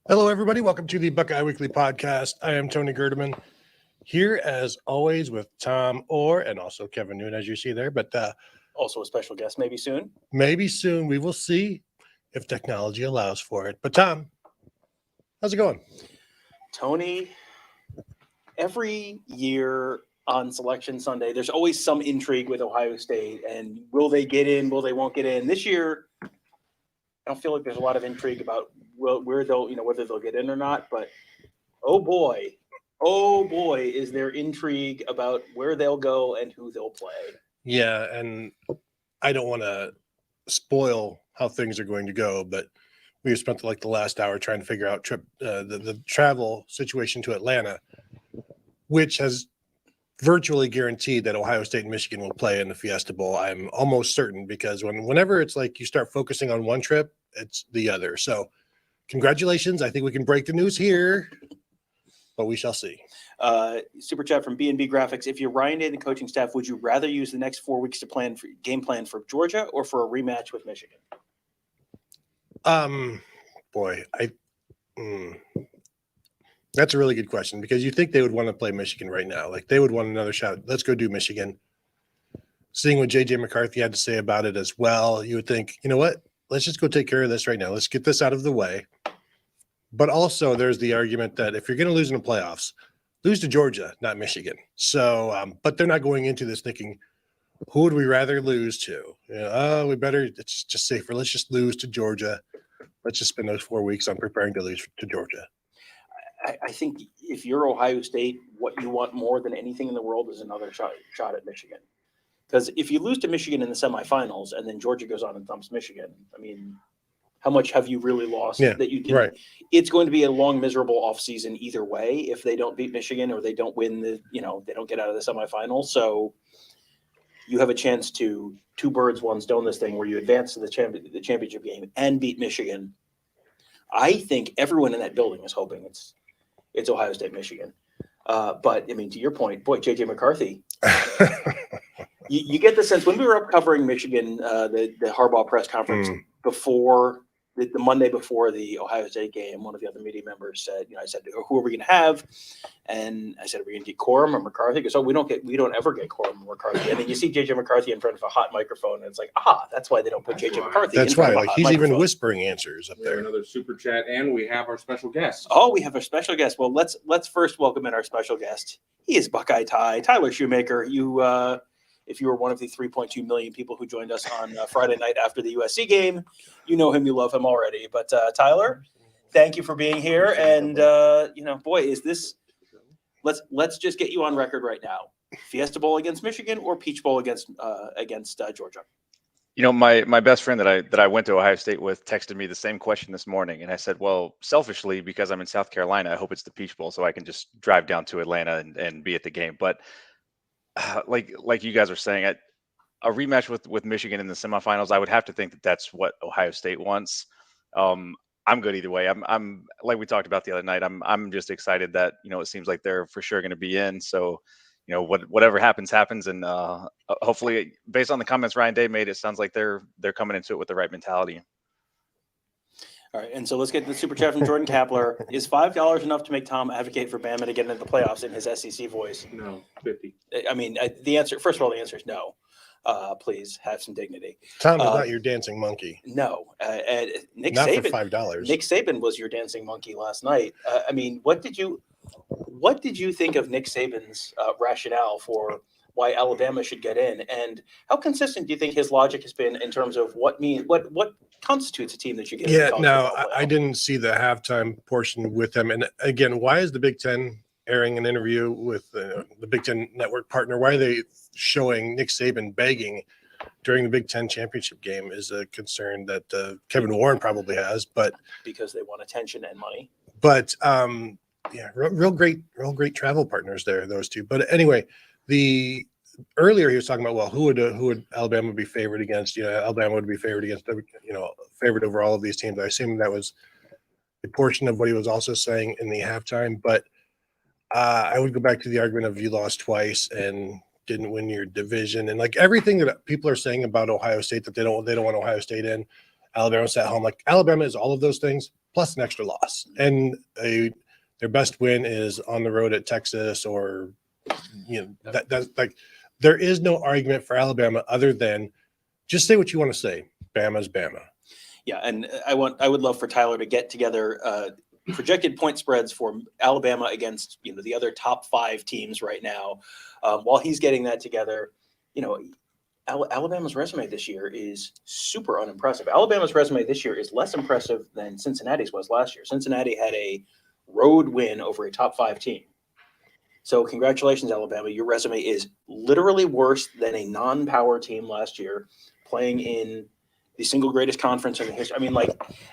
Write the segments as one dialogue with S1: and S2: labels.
S1: Hello, everybody. Welcome to the Buckeye Weekly podcast. I am Tony Gerdeman, here as always with Tom Orr and also Kevin Noon, as you see there. But
S2: also a special guest, maybe soon.
S1: Maybe soon. We will see if technology allows for it. But Tom, how's it going?
S2: Tony, every year on Selection Sunday, there's always some intrigue with Ohio State. And will they get in? Will they won't get in? This year, I don't feel like there's a lot of intrigue about where they'll, whether they'll get in or not. But oh boy, is there intrigue about where they'll go and who they'll play.
S1: Yeah, and I don't want to spoil how things are going to go, but we spent the last hour trying to figure out the travel situation to Atlanta, which has virtually guaranteed that Ohio State and Michigan will play in the Fiesta Bowl. I'm almost certain, because whenever it's like you start focusing on one trip, it's the other. So congratulations. I think we can break the news here, but we shall see.
S2: Super chat from B&B Graphics. If you're Ryan Day and the coaching staff, would you rather use the next 4 weeks to game plan for Georgia or for a rematch with Michigan?
S1: That's a really good question, because you think they would want to play Michigan right now. Like, they would want another shot. Let's go do Michigan. Seeing what J.J. McCarthy had to say about it as well, you would think, you know what? Let's just go take care of this right now. Let's get this out of the way. But also there's the argument that if you're going to lose in the playoffs, lose to Georgia, not Michigan. So, but they're not going into this thinking, who would we rather lose to? It's just safer. Let's just lose to Georgia. Let's just spend those 4 weeks on preparing to lose to Georgia.
S2: I think if you're Ohio State, what you want more than anything in the world is another shot at Michigan. Because if you lose to Michigan in the semifinals and then Georgia goes on and thumps Michigan, I mean, how much have you really lost that you didn't? Right. It's going to be a long, miserable offseason either way if they don't beat Michigan or they don't win they don't get out of the semifinals. So you have a chance to two birds, one stone this thing, where you advance to the championship game and beat Michigan. I think everyone in that building is hoping it's Ohio State, Michigan. But I mean, to your point, boy, J.J. McCarthy, you get the sense when we were up covering Michigan, the Harbaugh press conference before the Monday before the Ohio State game, one of the other media members said, I said, who are we going to have? And I said, are we going to get Corum or McCarthy? He goes, we don't ever get Corum or McCarthy. And then you see J.J. McCarthy in front of a hot microphone, and it's like, that's why they don't put J.J. McCarthy.
S1: That's why,
S2: like
S1: he's even whispering answers up there.
S3: Another super chat, and we have our special guest.
S2: Oh, we have a special guest. Well, let's first welcome in our special guest. He is Buckeye Tyler Shoemaker. If you were one of the 3.2 million people who joined us on Friday night after the USC game, you know him, you love him already. But Tyler, thank you for being here. And boy, is this. Let's just get you on record right now. Fiesta Bowl against Michigan or Peach Bowl against Georgia?
S4: My best friend that I went to Ohio State with texted me the same question this morning, and I said, well, selfishly, because I'm in South Carolina, I hope it's the Peach Bowl so I can just drive down to Atlanta and be at the game. But like you guys are saying, a rematch with Michigan in the semifinals, I would have to think that that's what Ohio State wants. I'm good either way. I'm like we talked about the other night. I'm just excited that it seems like they're for sure going to be in. So whatever happens, and hopefully, based on the comments Ryan Day made, it sounds like they're coming into it with the right mentality.
S2: All right, and so let's get the super chat from Jordan Kapler. Is $5 enough to make Tom advocate for Bama to get into the playoffs in his SEC voice?
S3: No, 50.
S2: I mean, the answer. First of all, the answer is no. Please have some dignity.
S1: Tom is not your dancing monkey.
S2: No, Nick
S1: not
S2: Saban.
S1: For $5.
S2: Nick Saban was your dancing monkey last night. I mean, what did you think of Nick Saban's rationale for why Alabama should get in, and how consistent do you think his logic has been in terms of what constitutes a team that you get?
S1: Yeah, no, I didn't see the halftime portion with him. And again, why is the Big Ten airing an interview with the Big Ten network partner? Why are they showing Nick Saban begging during the Big Ten championship game is a concern that Kevin Warren probably has, but
S2: because they want attention and money.
S1: But real great travel partners there, those two. But anyway, earlier he was talking about, well, who would Alabama be favored against? Alabama would be favored against, favored over all of these teams. I assume that was a portion of what he was also saying in the halftime. But I would go back to the argument of you lost twice and didn't win your division, and like everything that people are saying about Ohio State that they don't want Ohio State in. Alabama sat home. Like, Alabama is all of those things, plus an extra loss, and their best win is on the road at Texas, or that's like there is no argument for Alabama other than just say what you want to say. Bama's Bama.
S2: Yeah, and I would love for Tyler to get together projected point spreads for Alabama against the other top 5 teams right now. While he's getting that together, Alabama's resume this year is super unimpressive. Alabama's resume this year is less impressive than Cincinnati's was last year. Cincinnati had a road win over a top 5 team. So congratulations, Alabama. Your resume is literally worse than a non-power team last year, playing in the single greatest conference in the history. I mean, like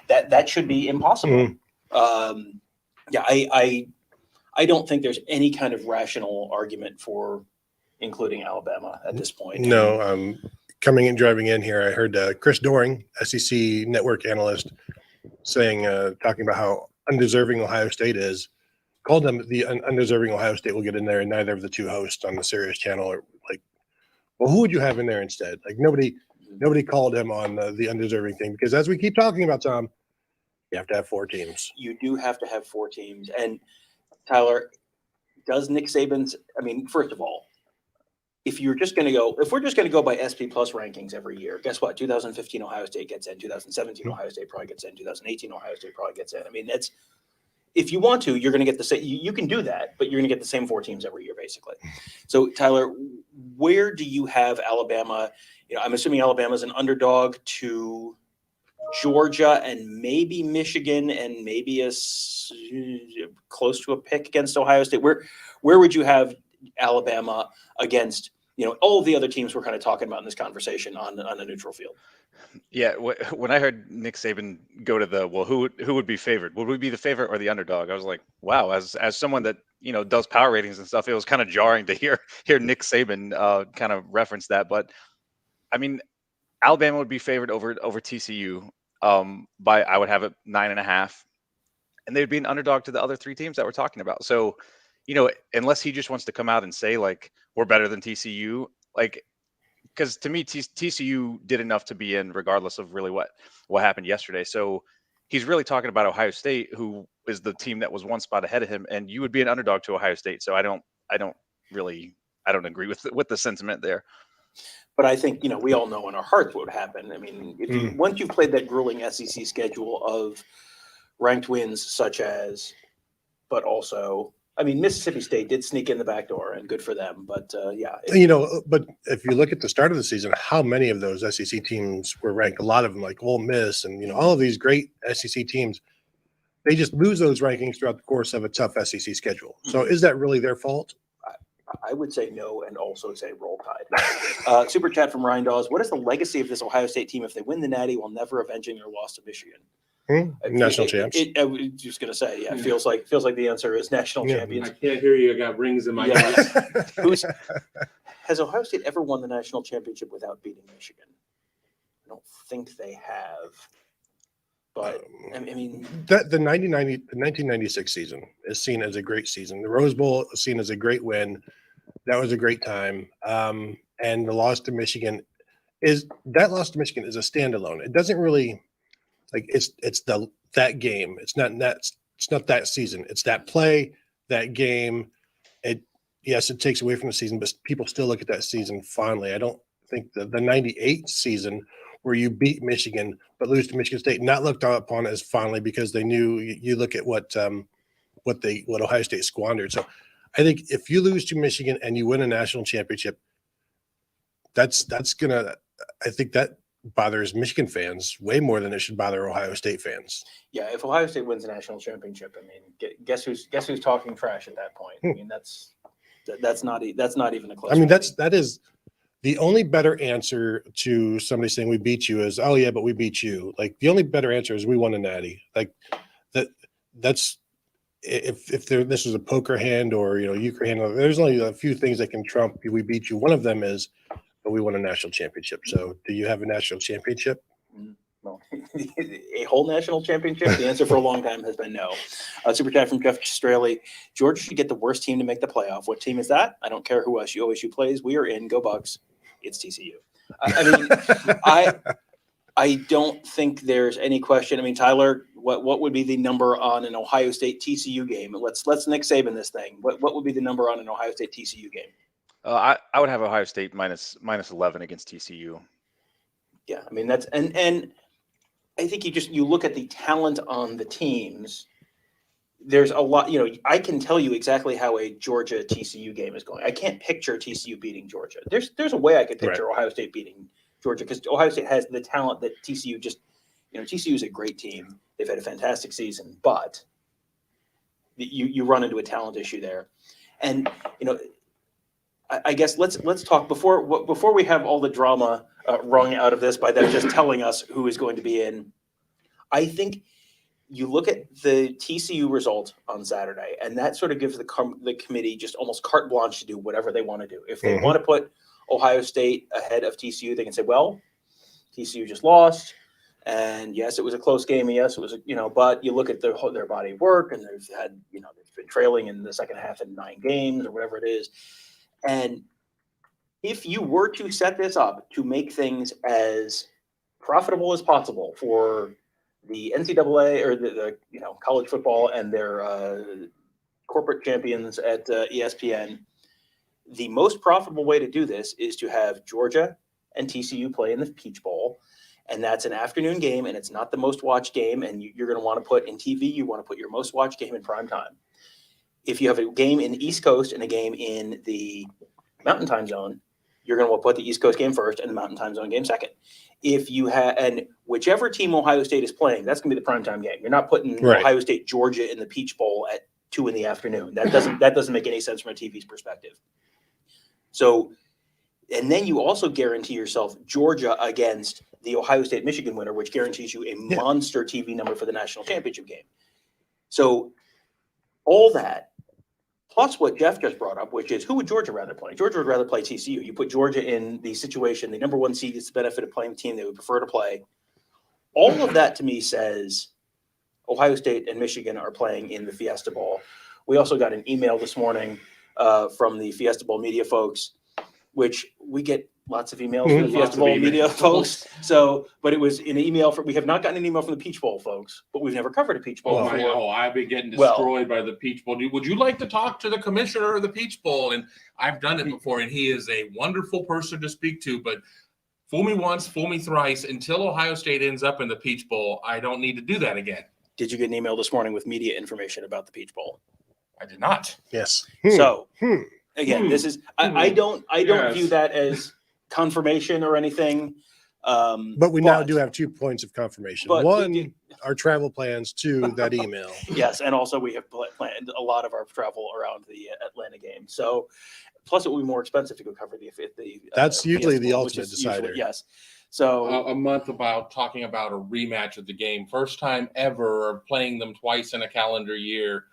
S2: that should be impossible. I don't think there's any kind of rational argument for including Alabama at this point.
S1: No, coming and driving in here, I heard Chris Doring, SEC network analyst, saying, talking about how undeserving Ohio State is. Called them the undeserving Ohio State will get in there, and neither of the two hosts on the Sirius channel are like, well, who would you have in there instead? Like nobody called him on the undeserving thing, because as we keep talking about, Tom, you have to have 4 teams.
S2: You do have to have 4 teams. And Tyler, does Nick Saban's, I mean, first of all, if we're just going to go by SP Plus rankings every year, guess what? 2015 Ohio State gets in, 2017 Ohio State probably gets in, 2018 Ohio State probably gets in. I mean, that's, if you want to, you're going to get the same, you can do that, but you're going to get the same 4 teams every year, basically. So Tyler, where do you have Alabama? I'm assuming Alabama's an underdog to Georgia and maybe Michigan and maybe close to a pick against Ohio State. Where would you have Alabama against all of the other teams we're kind of talking about in this conversation on a neutral field?
S4: Yeah, when I heard Nick Saban go to who would be favored? Would we be the favorite or the underdog? I was like, wow. As someone that does power ratings and stuff, it was kind of jarring to hear Nick Saban kind of reference that. But I mean, Alabama would be favored over TCU by, I would have it 9.5, and they'd be an underdog to the other 3 teams that we're talking about. So, unless he just wants to come out and say like we're better than TCU, like, because to me TCU did enough to be in regardless of really what happened yesterday. So he's really talking about Ohio State, who is the team that was 1 spot ahead of him, and you would be an underdog to Ohio State. So I don't agree with the sentiment there.
S2: But I think, we all know in our hearts what would happen. I mean, if once you've played that grueling SEC schedule of ranked wins such as, but also, I mean, Mississippi State did sneak in the back door, and good for them. But
S1: but if you look at the start of the season, how many of those SEC teams were ranked? A lot of them, like Ole Miss and all of these great SEC teams, they just lose those rankings throughout the course of a tough SEC schedule. So is that really their fault?
S2: I would say no, and also say roll tide. Super chat from Ryan Dawes. What is the legacy of this Ohio State team if they win the Natty while never avenging their loss to Michigan?
S1: National champs.
S2: I was just going to say, it feels like the answer is national champions.
S3: I can't hear you. I got rings in my ears.
S2: Has Ohio State ever won the national championship without beating Michigan? I don't think they have. But I mean,
S1: the 1996 season is seen as a great season. The Rose Bowl is seen as a great win. That was a great time. And the loss to Michigan is a standalone. It doesn't really it's that game. It's not that season. It's that play, that game. Yes, it takes away from the season, but people still look at that season fondly. I don't think the 98 season where you beat Michigan but lose to Michigan State not looked upon as fondly, because they knew you look at what Ohio State squandered. So I think if you lose to Michigan and you win a national championship, that's gonna, I think that bothers Michigan fans way more than it should bother Ohio State fans.
S2: Yeah, if Ohio State wins a national championship, I mean, guess who's talking trash at that point? I mean, that's not even a close.
S1: I mean, that is the only better answer to somebody saying we beat you is, oh yeah, but we beat you. Like, the only better answer is we won a natty. Like that's if this was a poker hand or euchre hand, there's only a few things that can trump we beat you. One of them is, but we won a national championship. So do you have a national championship?
S2: Well, a whole national championship? The answer for a long time has been no. Super chat from Jeff Straley. Georgia should get the worst team to make the playoff. What team is that? I don't care who OSU plays. We are in. Go Bucks. It's TCU. I mean, I don't think there's any question. I mean, Tyler, what would be the number on an Ohio State TCU game? Let's Nick Saban this thing. What would be the number on an Ohio State TCU game?
S4: I would have Ohio State minus 11 against TCU.
S2: Yeah, I mean that's and I think you look at the talent on the teams. There's a lot, I can tell you exactly how a Georgia TCU game is going. I can't picture TCU beating Georgia. There's a way I could picture Ohio State beating Georgia because Ohio State has the talent that TCU just, TCU is a great team. They've had a fantastic season, but you run into a talent issue there. And, I guess let's talk before we have all the drama wrung out of this by them just telling us who is going to be in. I think you look at the TCU result on Saturday, and that sort of gives the committee just almost carte blanche to do whatever they want to do. If they want to put Ohio State ahead of TCU, they can say, well, TCU just lost, and yes, it was a close game. And yes, it was, but you look at their body of work, and they've been trailing in the second half in 9 games or whatever it is. And if you were to set this up to make things as profitable as possible for the NCAA or the college football and their corporate champions at ESPN, the most profitable way to do this is to have Georgia and TCU play in the Peach Bowl. And that's an afternoon game, and it's not the most watched game. And you're going to want to put in TV, you want to put your most watched game in prime time. If you have a game in the East Coast and a game in the Mountain Time Zone, you're going to put the East Coast game first and the Mountain Time Zone game second. If you have, and whichever team Ohio State is playing, that's going to be the primetime game. You're not putting Ohio State, Georgia in the Peach Bowl at 2 p.m. That doesn't make any sense from a TV's perspective. So, and then you also guarantee yourself Georgia against the Ohio State Michigan winner, which guarantees you a monster TV number for the national championship game. So, all that, plus what Jeff just brought up, which is who would Georgia rather play? Georgia would rather play TCU. You put Georgia in the situation, the number 1 seed gets the benefit of playing the team they would prefer to play. All of that to me says Ohio State and Michigan are playing in the Fiesta Bowl. We also got an email this morning from the Fiesta Bowl media folks, which we get lots of emails from the Fiesta Bowl media folks. So, but it was an email we have not gotten an email from the Peach Bowl folks, but we've never covered a Peach Bowl before.
S3: I've been getting destroyed by the Peach Bowl. Would you like to talk to the commissioner of the Peach Bowl? And I've done it before, and he is a wonderful person to speak to, but fool me once, fool me thrice. Until Ohio State ends up in the Peach Bowl, I don't need to do that again.
S2: Did you get an email this morning with media information about the Peach Bowl?
S3: I did not.
S1: Yes.
S2: So again, this is I don't view that as confirmation or anything.
S1: But we now do have 2 points of confirmation. One, our travel plans. 2, that email.
S2: Yes, and also we have planned a lot of our travel around the Atlanta game. So, plus it will be more expensive to go cover the.
S1: That's usually the ultimate decider.
S2: Yes. So
S3: a month about talking about a rematch of the game, first time ever, or playing them twice in a calendar year.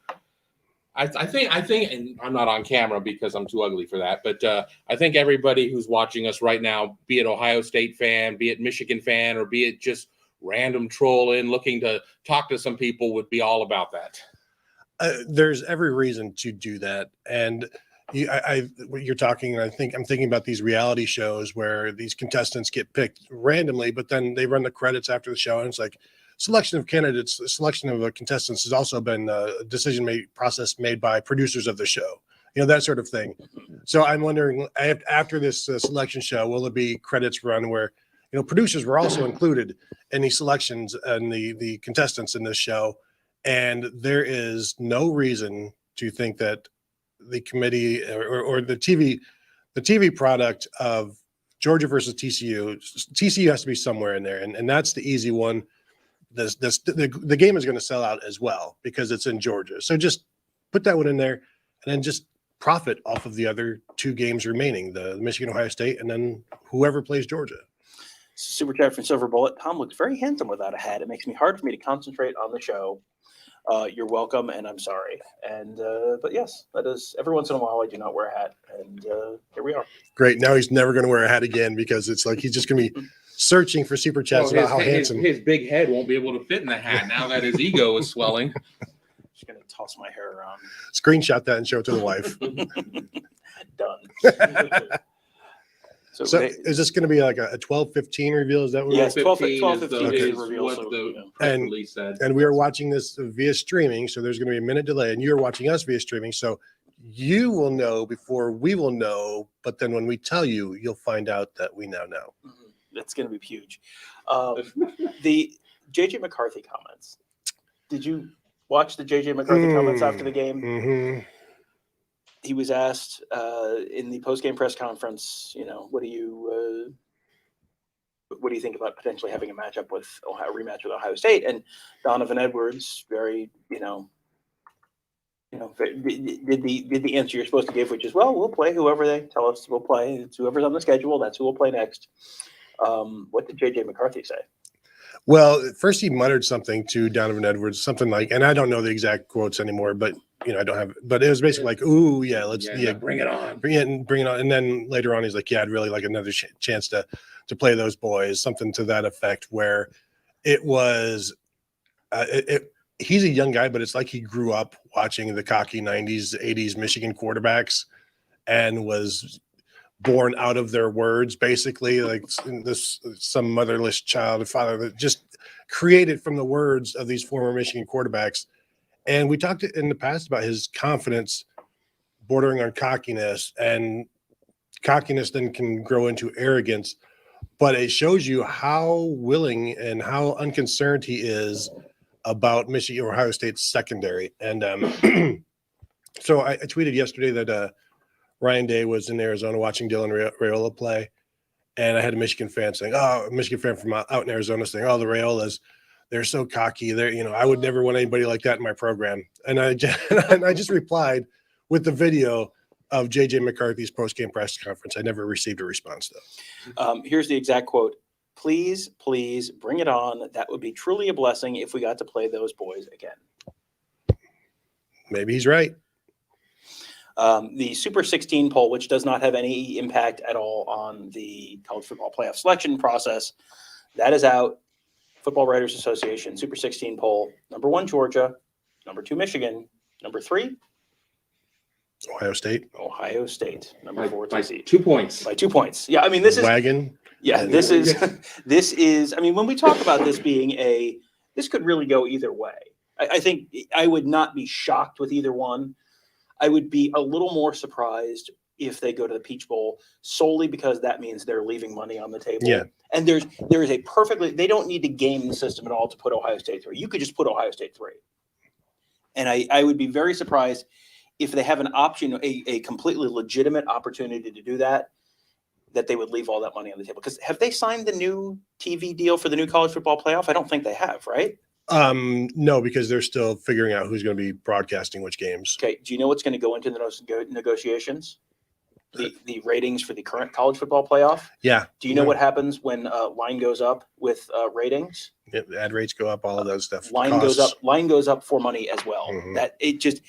S3: I think, and I'm not on camera because I'm too ugly for that, but I think everybody who's watching us right now, be it Ohio State fan, be it Michigan fan, or be it just random trolling, looking to talk to some people, would be all about that.
S1: There's every reason to do that. And you're talking, I'm thinking about these reality shows where these contestants get picked randomly, but then they run the credits after the show, and it's like, selection of candidates, selection of contestants has also been a process made by producers of the show, that sort of thing. So I'm wondering, after this selection show, will there be credits run where, producers were also included in the selections and the contestants in this show, and there is no reason to think that the committee or the TV product of Georgia versus TCU has to be somewhere in there, and that's the easy one. The game is going to sell out as well because it's in Georgia. So just put that one in there and then just profit off of the other 2 games remaining, the Michigan, Ohio State, and then whoever plays Georgia.
S2: Super chat from Silver Bullet. Tom looks very handsome without a hat. It makes me hard for me to concentrate on the show. You're welcome, and I'm sorry. And but yes, that is every once in a while I do not wear a hat, and here we are.
S1: Great. Now he's never going to wear a hat again because it's like he's just going to be searching for super chats about how handsome.
S3: His big head won't be able to fit in the hat now that his ego is swelling.
S2: Just going to toss my hair around.
S1: Screenshot that and show it to the wife.
S2: Done.
S1: So
S2: they-
S1: is this going to be like a 12-15 reveal? Is that what
S2: Yes,
S3: 12-15
S2: 12
S3: is
S2: 15
S3: the-
S2: is the
S3: is
S2: reveal,
S3: what
S2: so,
S3: the
S2: you know.
S3: press
S1: And-
S3: release said.
S1: And we are watching this via streaming, so there's going to be a minute delay, and you're watching us via streaming. So you will know before we will know, but then when we tell you, you'll find out that we now know.
S2: That's going to be huge. The JJ McCarthy comments. Did you watch the JJ McCarthy comments after the game?
S1: Mm-hmm.
S2: He was asked in the post-game press conference, you know, what do you think about potentially having a matchup with rematch with Ohio State? And Donovan Edwards, very, did the answer you're supposed to give, which is, well, we'll play whoever they tell us we'll play. It's whoever's on the schedule. That's who we'll play next. What did JJ McCarthy say?
S1: Well, first he muttered something to Donovan Edwards, something like, and I don't know the exact quotes anymore, but I don't have, but it was basically like, "Ooh, yeah, let's
S3: bring it on,
S1: bring it on." And then later on, he's like, "Yeah, I'd really like another chance to play those boys," something to that effect. Where it was, he's a young guy, but it's like he grew up watching the cocky '90s, '80s Michigan quarterbacks, and was born out of their words, basically, like some motherless child and father that just created from the words of these former Michigan quarterbacks. And we talked in the past about his confidence bordering on cockiness, and cockiness then can grow into arrogance. But it shows you how willing and how unconcerned he is about Michigan or Ohio State's secondary. And so I tweeted yesterday that Ryan Day was in Arizona watching Dylan Raiola play, and I had a Michigan fan saying, "Oh, a Michigan fan from out in Arizona saying, oh, the Raiolas, they're so cocky. They're, I would never want anybody like that in my program." And I just replied with the video of JJ McCarthy's post-game press conference. I never received a response though.
S2: Here's the exact quote. "Please, please bring it on. That would be truly a blessing if we got to play those boys again."
S1: Maybe he's right.
S2: The Super 16 poll, which does not have any impact at all on the college football playoff selection process, that is out. Football Writers Association Super 16 poll. Number 1, Georgia. Number 2, Michigan. Number 3,
S1: Ohio State.
S2: Ohio State. Number 4,
S3: by
S2: TC.
S3: 2 points.
S2: By 2 points. Yeah, I mean, this is
S1: Wagon.
S2: Yeah, this is, I mean, when we talk about this being this could really go either way. I think I would not be shocked with either one. I would be a little more surprised if they go to the Peach Bowl solely because that means they're leaving money on the table.
S1: Yeah.
S2: And there is they don't need to game the system at all to put Ohio State 3. You could just put Ohio State 3. And I would be very surprised if they have an option, a completely legitimate opportunity to do that they would leave all that money on the table. Because have they signed the new TV deal for the new college football playoff? I don't think they have, right?
S1: No, because they're still figuring out who's going to be broadcasting which games.
S2: Okay. Do you know what's going to go into the negotiations? The ratings for the current college football playoff?
S1: Yeah.
S2: Do you know what happens when line goes up with ratings?
S1: Yeah, ad rates go up, all of that stuff.
S2: Line goes up for money as well.
S1: Mhm.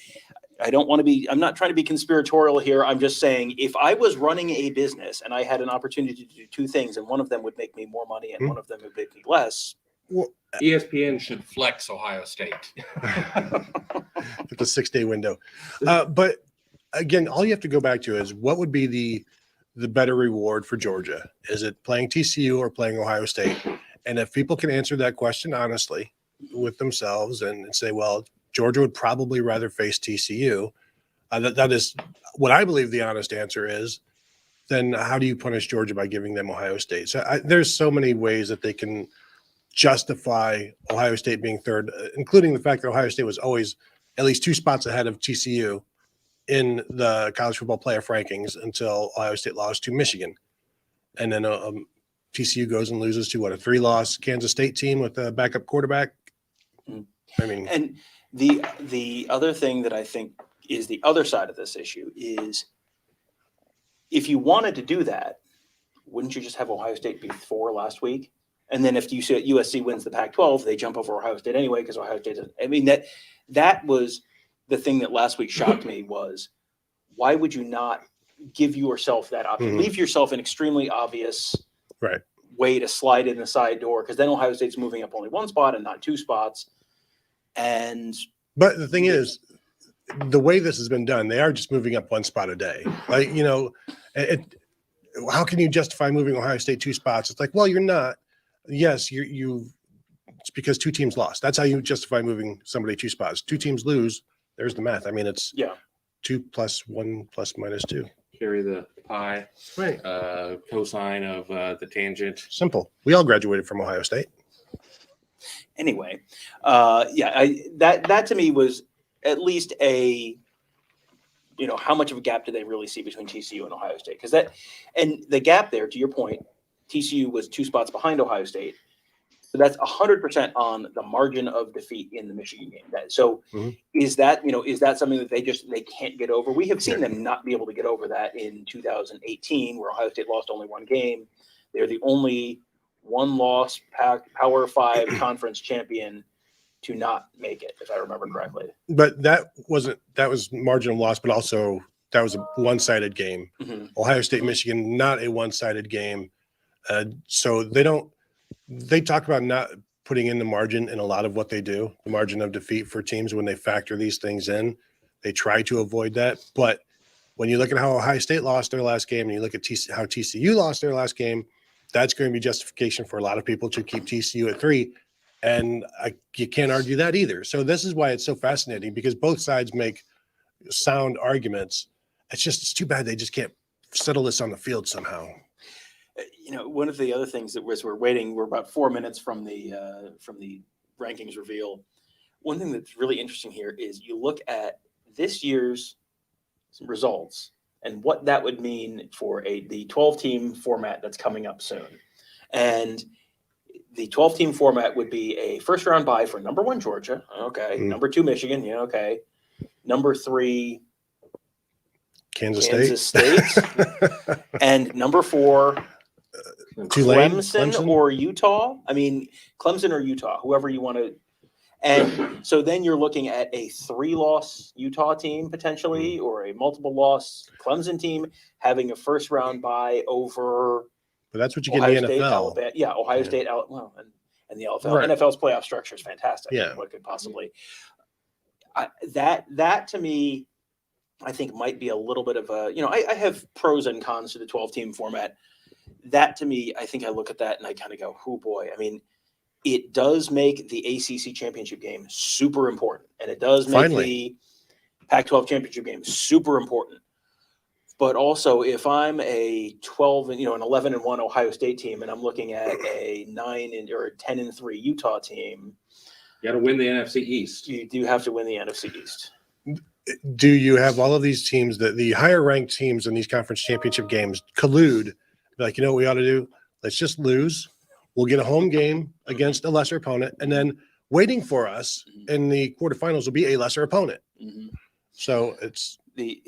S2: I'm not trying to be conspiratorial here. I'm just saying if I was running a business and I had an opportunity to do two things and one of them would make me more money and one of them would make me less.
S1: Well,
S3: ESPN should flex Ohio State.
S1: the 6-day window. But again, all you have to go back to is what would be the better reward for Georgia? Is it playing TCU or playing Ohio State? And if people can answer that question honestly with themselves and say, well, Georgia would probably rather face TCU, that is what I believe the honest answer is, then how do you punish Georgia by giving them Ohio State? So there's so many ways that they can justify Ohio State being third, including the fact that Ohio State was always at least 2 spots ahead of TCU in the college football playoff rankings until Ohio State lost to Michigan. And then TCU goes and loses to a 3-loss Kansas State team with a backup quarterback. I mean,
S2: and the other thing that I think is the other side of this issue is if you wanted to do that, wouldn't you just have Ohio State beat 4 last week? And then if USC wins the Pac-12, they jump over Ohio State anyway because Ohio State doesn't. I mean, that was the thing that last week shocked me was why would you not give yourself that option?
S1: Mm-hmm.
S2: Leave yourself an extremely obvious
S1: right
S2: way to slide in the side door because then Ohio State's moving up only 1 spot and not 2 spots.
S1: But the thing is, the way this has been done, they are just moving up 1 spot a day. Like, how can you justify moving Ohio State 2 spots? It's like, well, you're not. Yes, it's because 2 teams lost. That's how you justify moving somebody 2 spots. 2 teams lose. There's the math. I mean, it's 2 + 1 ± 2.
S3: Carry the pi,
S1: Right.
S3: cosine of the tangent.
S1: Simple. We all graduated from Ohio State.
S2: Anyway, that to me was at least a, how much of a gap do they really see between TCU and Ohio State? And the gap there, to your point, TCU was 2 spots behind Ohio State. So that's 100% on the margin of defeat in the Michigan game. Is that something that they can't get over? We have seen them not be able to get over that in 2018, where Ohio State lost only 1 game. They're the only 1-loss Power 5 conference champion to not make it, if I remember correctly.
S1: But that was marginal loss, but also that was a one-sided game. Ohio State, Michigan, not a one-sided game. So they talk about not putting in the margin in a lot of what they do, the margin of defeat for teams when they factor these things in. They try to avoid that. But when you look at how Ohio State lost their last game and you look at how TCU lost their last game, that's going to be justification for a lot of people to keep TCU at 3. And you can't argue that either. So this is why it's so fascinating, because both sides make sound arguments. It's too bad they just can't settle this on the field somehow.
S2: One of the other things that we're waiting, we're about 4 minutes from the rankings reveal. One thing that's really interesting here is you look at this year's results and what that would mean for the 12-team format that's coming up soon. And the 12-team format would be a first-round bye for number 1 Georgia, okay. Number 2 Michigan, okay. Number 3 Kansas State. And number 4 Clemson or Utah. I mean, Clemson or Utah, whoever you want to. And so then you're looking at a 3-loss Utah team potentially, or a multiple-loss Clemson team having a first-round bye over.
S1: But that's what you
S2: Ohio
S1: get in the
S2: State,
S1: NFL.
S2: Alabama, Ohio State, and the NFL. Right. NFL's playoff structure is fantastic.
S1: Yeah.
S2: What could possibly that to me, I think might be a little bit of a, I have pros and cons to the 12-team format. That to me, I think I look at that and I kind of go, oh boy. I mean, it does make the ACC championship game super important, and it does make the Pac-12 championship game super important. But also, if I'm a 12 and an 11-1 Ohio State team, and I'm looking at a 9 or 10-3 Utah team,
S3: you got to win the NFC East.
S2: You do have to win the NFC East.
S1: Do you have all of these teams, that the higher ranked teams in these conference championship games, collude? Like, what we ought to do? Let's just lose. We'll get a home game against a lesser opponent, and then waiting for us in the quarterfinals will be a lesser opponent. So it's
S2: the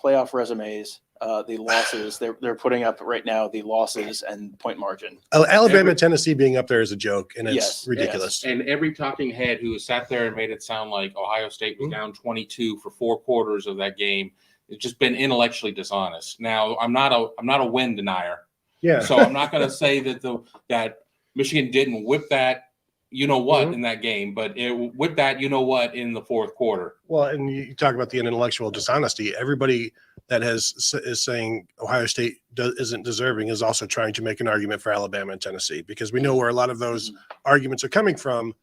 S2: playoff resumes, the losses they're putting up right now, the losses and point margin.
S1: Alabama and Tennessee being up there is a joke, and it's ridiculous.
S3: Yes. And every talking head who sat there and made it sound like Ohio State was down 22 for 4 quarters of that game, it's just been intellectually dishonest. Now, I'm not a win denier.
S1: Yeah.
S3: So I'm not going to say that Michigan didn't whip that in that game, but it whipped that in the fourth quarter.
S1: Well, and you talk about the intellectual dishonesty. Everybody that is saying Ohio State isn't deserving is also trying to make an argument for Alabama and Tennessee, because we know where a lot of those arguments are coming from,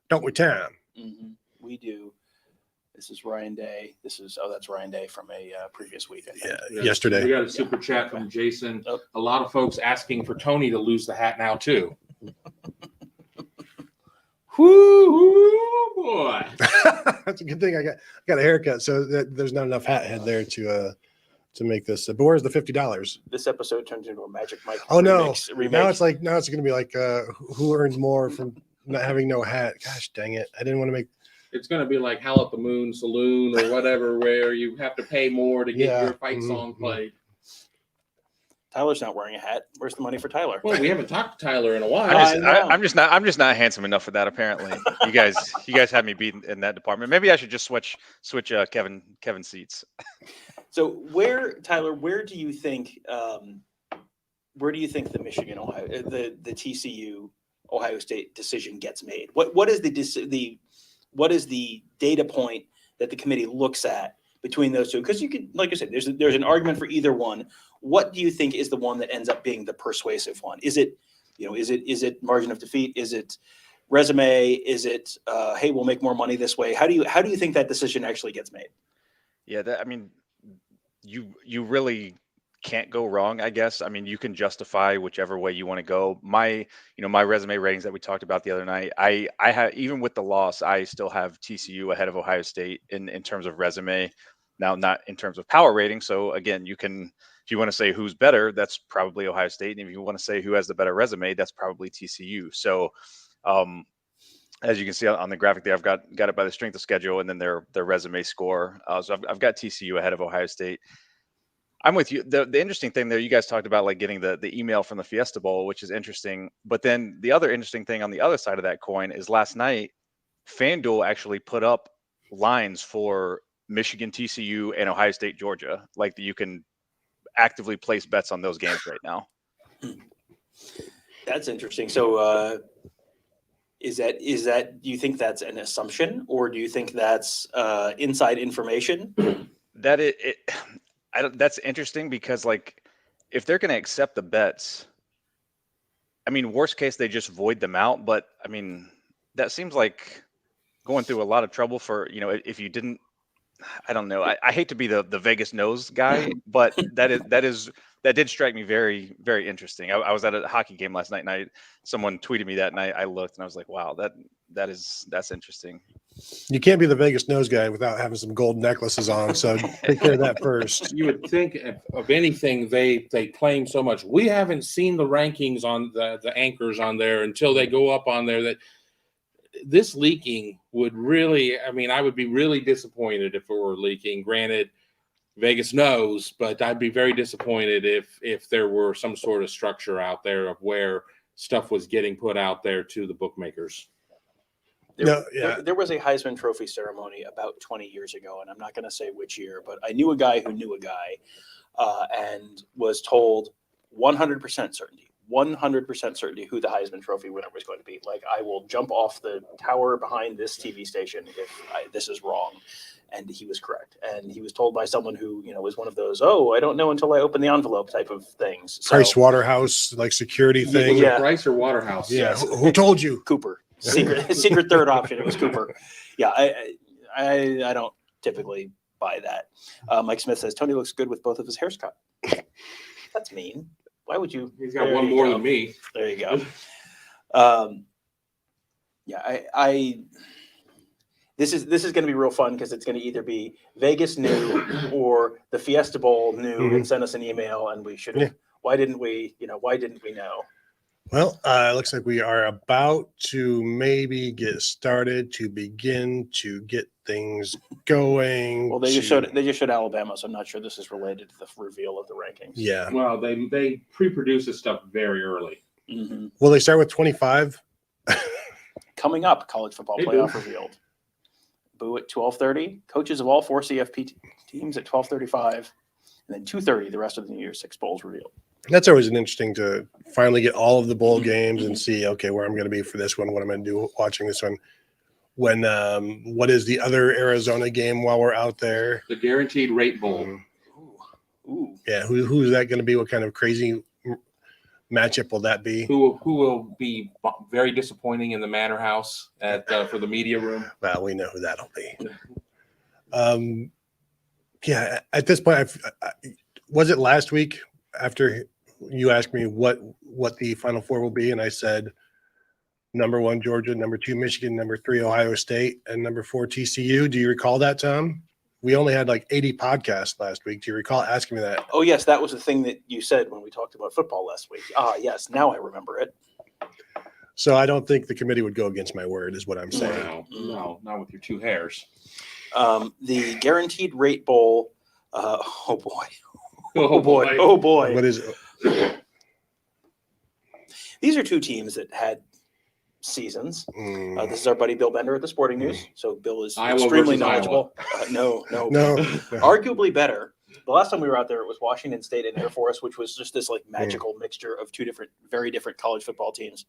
S1: don't we, Tam?
S2: We do. This is Ryan Day. That's Ryan Day from a previous week, I think.
S1: Yeah, yesterday.
S3: We got a super chat from Jason. A lot of folks asking for Tony to lose the hat now too. Whoo, boy!
S1: That's a good thing. I got a haircut, so there's not enough hat head there to make this. But where's the $50?
S2: This episode turns into a Magic Mike.
S1: Oh no!
S2: Remake.
S1: Now it's going to be like who earns more from not having no hat? Gosh dang it! I didn't want to make.
S3: It's going to be like Howl at the Moon Saloon or whatever, where you have to pay more to get your fight song played.
S2: Tyler's not wearing a hat. Where's the money for Tyler?
S3: Well, we haven't talked to Tyler in a while.
S4: I'm just not handsome enough for that. Apparently, you guys have me beat in that department. Maybe I should just switch Kevin seats.
S2: So Tyler, where do you think the Michigan Ohio the TCU Ohio State decision gets made? What is the data point that the committee looks at between those two? Because you could, like you said, there's an argument for either one. What do you think is the one that ends up being the persuasive one? Is it, is it margin of defeat? Is it resume? Is it, hey, we'll make more money this way? How do you think that decision actually gets made?
S4: Yeah, you really can't go wrong, I guess. I mean, you can justify whichever way you want to go. My resume ratings that we talked about the other night, I have, even with the loss, I still have TCU ahead of Ohio State in terms of resume. Now, not in terms of power rating. So again, if you want to say who's better, that's probably Ohio State. And if you want to say who has the better resume, that's probably TCU. So, as you can see on the graphic there, I've got it by the strength of schedule and then their resume score. So I've got TCU ahead of Ohio State. I'm with you. The interesting thing there, you guys talked about like getting the email from the Fiesta Bowl, which is interesting. But then the other interesting thing on the other side of that coin is last night, FanDuel actually put up lines for Michigan, TCU, and Ohio State, Georgia. Like you can actively place bets on those games right now.
S2: That's interesting. So, is that do you think that's an assumption, or do you think that's inside information?
S4: That's interesting because like if they're going to accept the bets, I mean, worst case they just void them out. But I mean, that seems like going through a lot of trouble for if you didn't. I don't know. I hate to be the Vegas knows guy, but that did strike me very, very interesting. I was at a hockey game last night, and someone tweeted me that, and I looked, and I was like, wow, that's interesting.
S1: You can't be the Vegas nose guy without having some gold necklaces on. So take care of that first.
S3: You would think of anything they claim so much. We haven't seen the rankings on the anchors on there until they go up on there. That this leaking would really, I would be really disappointed if it were leaking. Granted, Vegas knows, but I'd be very disappointed if there were some sort of structure out there of where stuff was getting put out there to the bookmakers.
S2: There was a Heisman Trophy ceremony about 20 years ago, and I'm not going to say which year, but I knew a guy who knew a guy and was told 100% certainty who the Heisman Trophy winner was going to be. Like, I will jump off the tower behind this TV station if this is wrong. And he was correct. And he was told by someone who, was one of those, I don't know until I open the envelope type of things. So,
S1: Price Waterhouse, like security thing.
S2: Yeah.
S3: Price or Waterhouse?
S1: Yeah. Who told you?
S2: Cooper. Secret third option. It was Cooper. Yeah. I don't typically buy that. Mike Smith says Tony looks good with both of his hairs cut. That's mean. Why would you?
S3: He's got one more than me.
S2: There you go. This is going to be real fun because it's going to either be Vegas knew or the Fiesta Bowl knew and sent us an email, and we should have. Yeah. Why didn't we know?
S1: Well, it looks like we are about to maybe get started to begin to get things going.
S2: Well, they just showed Alabama, so I'm not sure this is related to the reveal of the rankings.
S1: Yeah.
S3: Well, they pre-produce this stuff very early.
S2: Mm-hmm.
S1: Will they start with 25?
S2: Coming up, college football playoff revealed. Boo at 12:30. Coaches of all four CFP teams at 12:35, and then 2:30. The rest of the New Year's Six bowls revealed.
S1: That's always an interesting to finally get all of the bowl games and see, okay, where I'm going to be for this one, what I'm going to do watching this one. When what is the other Arizona game while we're out there?
S3: The Guaranteed Rate Bowl.
S2: Ooh.
S1: Yeah, who is that going to be? What kind of crazy matchup will that be?
S3: Who will be very disappointing in the Manor House for the media room?
S1: Well, we know who that'll be. Yeah, at this point, was it last week after you asked me what the Final Four will be, and I said number 1 Georgia, number 2 Michigan, number 3 Ohio State, and number 4 TCU. Do you recall that, Tom? We only had like 80 podcasts last week. Do you recall asking me that?
S2: Oh, yes. That was the thing that you said when we talked about football last week. Yes. Now I remember it.
S1: So I don't think the committee would go against my word is what I'm saying.
S3: No, not with your 2 hairs.
S2: The Guaranteed Rate Bowl. Oh, boy.
S3: Oh, boy.
S2: Oh, boy.
S1: What is it?
S2: These are 2 teams that had seasons. This is our buddy Bill Bender at the Sporting News. So Bill is extremely knowledgeable. No. Arguably better. The last time we were out there, it was Washington State and Air Force, which was just this like magical mixture of 2 very different college football teams.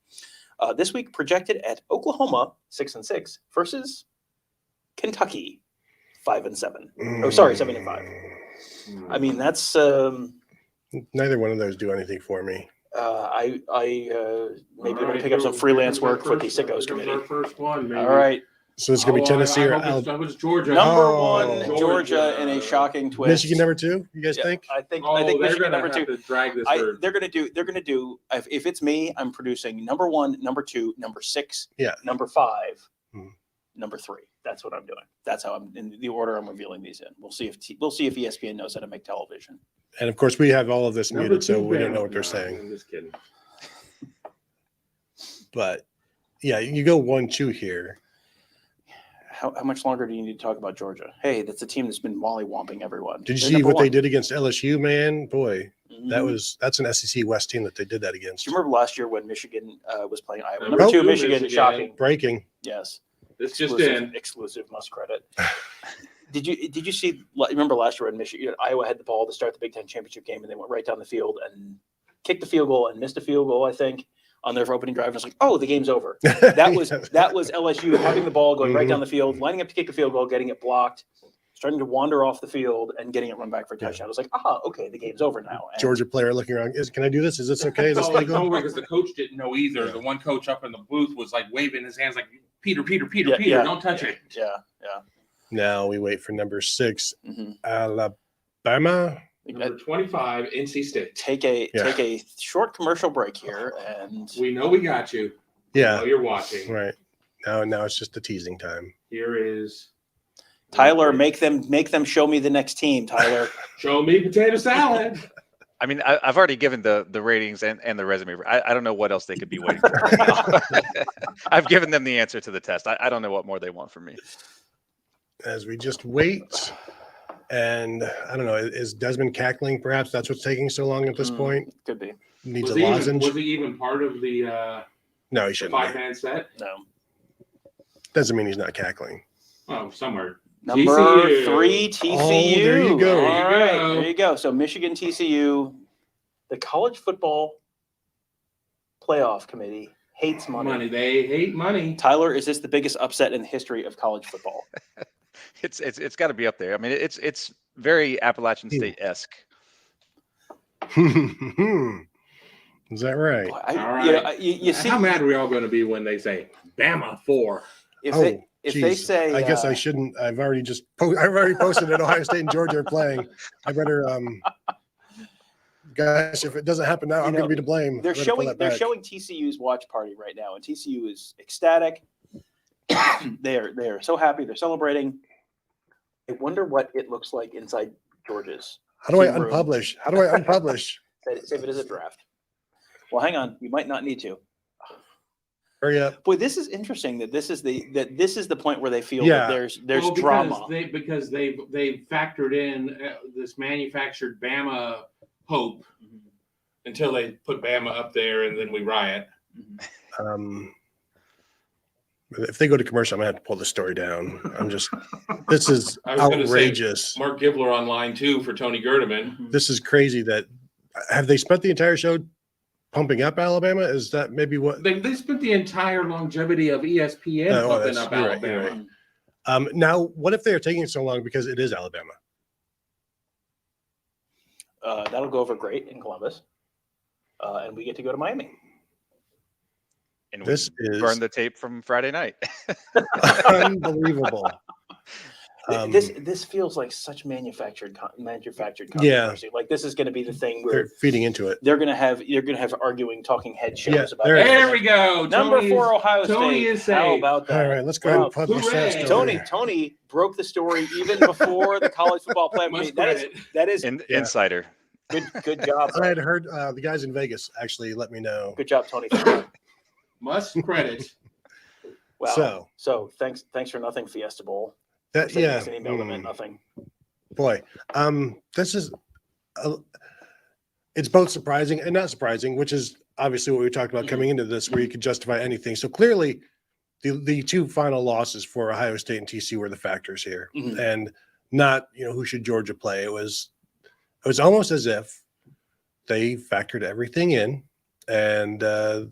S2: This week projected at Oklahoma 6-6 versus Kentucky 5-7. Oh, sorry, 7-5. I mean, that's
S1: neither one of those do anything for me.
S2: I maybe going to pick up some freelance work for the Sickos committee.
S3: Our first one, maybe.
S2: All right,
S1: So it's going to be Tennessee or
S3: I hope it's Georgia.
S2: number
S1: Oh.
S2: one, Georgia in a shocking twist.
S1: Michigan number 2. You guys think?
S2: I think
S3: they're
S2: Michigan
S3: gonna
S2: number
S3: have
S2: 2.
S3: to drag this.
S2: They're going to do. If it's me, I'm producing number 1, number 2, number 6,
S1: Yeah.
S2: number 5,
S1: Mhm.
S2: number 3. That's what I'm doing. That's how I'm in the order I'm revealing these in. We'll see if ESPN knows how to make television.
S1: And of course, we have all of this
S3: Number
S1: muted, so
S3: 2
S1: we don't
S3: Bama.
S1: know what they're
S3: No,
S1: saying.
S3: I'm just kidding.
S1: But yeah, you go 1-2 here.
S2: How much longer do you need to talk about Georgia? Hey, that's a team that's been mollywomping everyone.
S1: Did you
S2: They're
S1: see
S2: number
S1: what they
S2: 1.
S1: did against LSU, man? Boy,
S2: Mhm.
S1: that's an SEC West team that they did that against.
S2: Do you remember last year when Michigan was playing Iowa?
S3: Number
S2: Number 2,
S3: 2,
S2: Michigan,
S3: Michigan.
S2: shocking.
S1: Breaking.
S2: Yes.
S3: This just in.
S2: Exclusive must credit. Did you see? Remember last year when Michigan, Iowa had the ball to start the Big Ten championship game, and they went right down the field and kicked the field goal and missed a field goal, I think, on their opening drive. And it's like, oh, the game's over. That was LSU having the ball, going right down the field, lining up to kick a field goal, getting it blocked, starting to wander off the field, and getting it run back for a touchdown. I was like, okay, the game's over now. And
S1: Georgia player looking around. Can I do this? Is this okay? Is this
S3: Don't
S1: legal?
S3: worry, because the coach didn't know either.
S1: Yeah.
S3: The one coach up in the booth was like waving his hands like, Peter,
S2: Yeah.
S3: don't touch it.
S2: Yeah.
S1: Now we wait for number 6,
S2: Mm-hmm.
S1: Alabama.
S3: Number 25, NC State.
S2: Take a short commercial break here, and
S3: We know we got you.
S1: Yeah,
S3: Oh, you're watching.
S1: right. Now it's just the teasing time.
S3: Here is
S2: Tyler, make them show me the next team. Tyler,
S3: show me potato salad.
S4: I mean, I've already given the ratings and the resume. I don't know what else they could be waiting for. I've given them the answer to the test. I don't know what more they want from me.
S1: As we just wait, and I don't know, is Desmond cackling? Perhaps that's what's taking so long at this point.
S2: could be.
S1: Needs
S3: Was
S1: a
S3: he
S1: lozenge.
S3: even part of the
S1: No, he shouldn't. be.
S3: 5-man set?
S2: No.
S1: Doesn't mean he's not cackling.
S3: Oh, somewhere.
S2: Number
S3: TCU.
S2: 3, TCU.
S1: Oh, there you go.
S2: All
S3: There you
S2: right,
S3: go.
S2: there you go. So Michigan, TCU, the college football playoff committee hates money.
S3: They hate money.
S2: Tyler, is this the biggest upset in the history of college football?
S4: It's got to be up there. I mean, it's very Appalachian State-esque.
S1: Is that right?
S2: Boy,
S3: All right.
S2: you see,
S3: How mad are we all going to be when they say Bama 4?
S2: if
S1: Oh,
S2: they
S1: geez.
S2: say,
S1: I guess I shouldn't. I've already posted that Ohio State and Georgia are playing. I better, guys, if it doesn't happen now, I'm going to be to blame.
S2: they're
S1: I better pull
S2: showing
S1: that
S2: they're
S1: back.
S2: showing TCU's watch party right now, and TCU is ecstatic. they are so happy. They're celebrating. I wonder what it looks like inside Georgia's.
S1: How do I
S2: team room.
S1: unpublish? How do I unpublish?
S2: Save it as a draft. Well, hang on. You might not need to.
S1: Hurry up.
S2: Boy, this is interesting. That this is the point where they feel
S1: Yeah.
S2: that there's
S3: Well,
S2: drama.
S3: because they factored in this manufactured Bama hope until they put Bama up there, and then we riot.
S1: If they go to commercial, I'm gonna have to pull the story down. This is
S3: I was gonna say,
S1: outrageous.
S3: Mark Gibler on line 2 for Tony Gerdeman.
S1: This is crazy. Have they spent the entire show pumping up Alabama? Is that maybe what?
S3: They spent the entire longevity of ESPN
S1: Oh,
S3: pumping
S1: that's-
S3: up
S1: you're right,
S3: Alabama.
S1: you're right. Now, what if they're taking so long because it is Alabama?
S2: That'll go over great in Columbus, and we get to go to Miami.
S4: And
S1: This
S4: we
S1: is
S4: burn the tape from Friday night.
S1: unbelievable.
S2: This feels like such manufactured controversy.
S1: Yeah.
S2: Like this is going to be the thing
S1: They're
S2: where
S1: feeding into it.
S2: you're going to have arguing talking head shows
S1: Yeah,
S2: about
S1: there
S2: it.
S1: it is.
S3: There we go.
S2: Number
S3: Tony
S2: 4 Ohio
S3: Tony
S2: State.
S3: is
S2: How
S3: safe.
S2: about that?
S1: All right, let's go ahead and publish that
S3: Hooray.
S1: story.
S2: Tony broke the story even before the college football playoff.
S3: Much
S2: That is
S3: credit.
S2: that is
S1: Yeah.
S4: Insider.
S2: good job.
S1: I had heard the guys in Vegas actually let me know.
S2: Good job, Tony.
S3: Must credit.
S2: Wow. So thanks for nothing, Fiesta Bowl.
S1: That
S2: Sending
S1: yeah.
S2: us an email that meant nothing.
S1: Boy, this is it's both surprising and not surprising, which is obviously what we talked about coming into this, where you could justify anything. So clearly, the 2 final losses for Ohio State and TCU were the factors here,
S2: Mhm.
S1: and not who should Georgia play. It was almost as if they factored everything in, and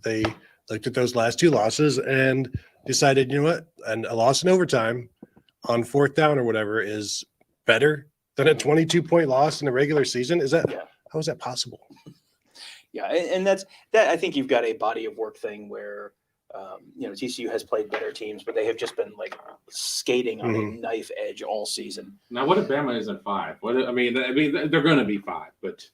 S1: they looked at those last 2 losses and decided, you know what, and a loss in overtime on fourth down or whatever is better than a 22-point loss in the regular season? How is that possible?
S2: Yeah, and that's that. I think you've got a body of work thing where TCU has played better teams, but they have just been like skating on a knife edge all season.
S3: Now, what if Bama isn't 5? I mean, they're going to be 5, but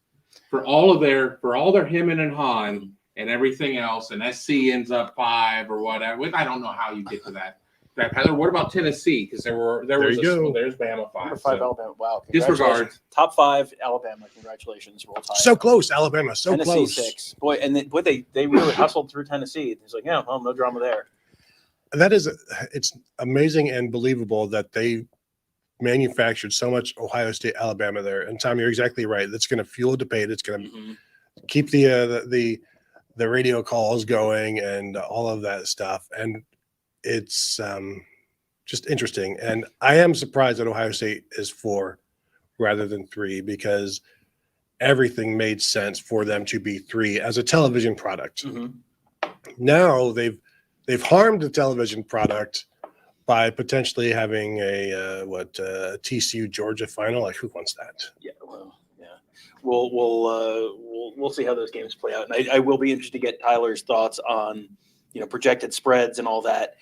S3: for all their hemming and hawing and everything else, and SC ends up 5 or whatever. I don't know how you get to that. What about Tennessee? Because there's Bama 5.
S2: Number 5 Alabama. Wow.
S3: Disregard.
S2: Top 5 Alabama. Congratulations. Roll Tide.
S1: So close, Alabama. So
S2: Tennessee
S1: close.
S2: 6. Boy, and they really hustled through Tennessee. It's like, yeah, well, no drama there.
S1: It's amazing and believable that they manufactured so much Ohio State, Alabama there. And Tom, you're exactly right. That's going to fuel debate. It's going to keep the radio calls going and all of that stuff. And it's just interesting. And I am surprised that Ohio State is 4 rather than 3, because everything made sense for them to be 3 as a television product. Now they've harmed the television product by potentially having a TCU Georgia final. Like, who wants that?
S2: Yeah, well, yeah. We'll see how those games play out, and I will be interested to get Tyler's thoughts on projected spreads and all that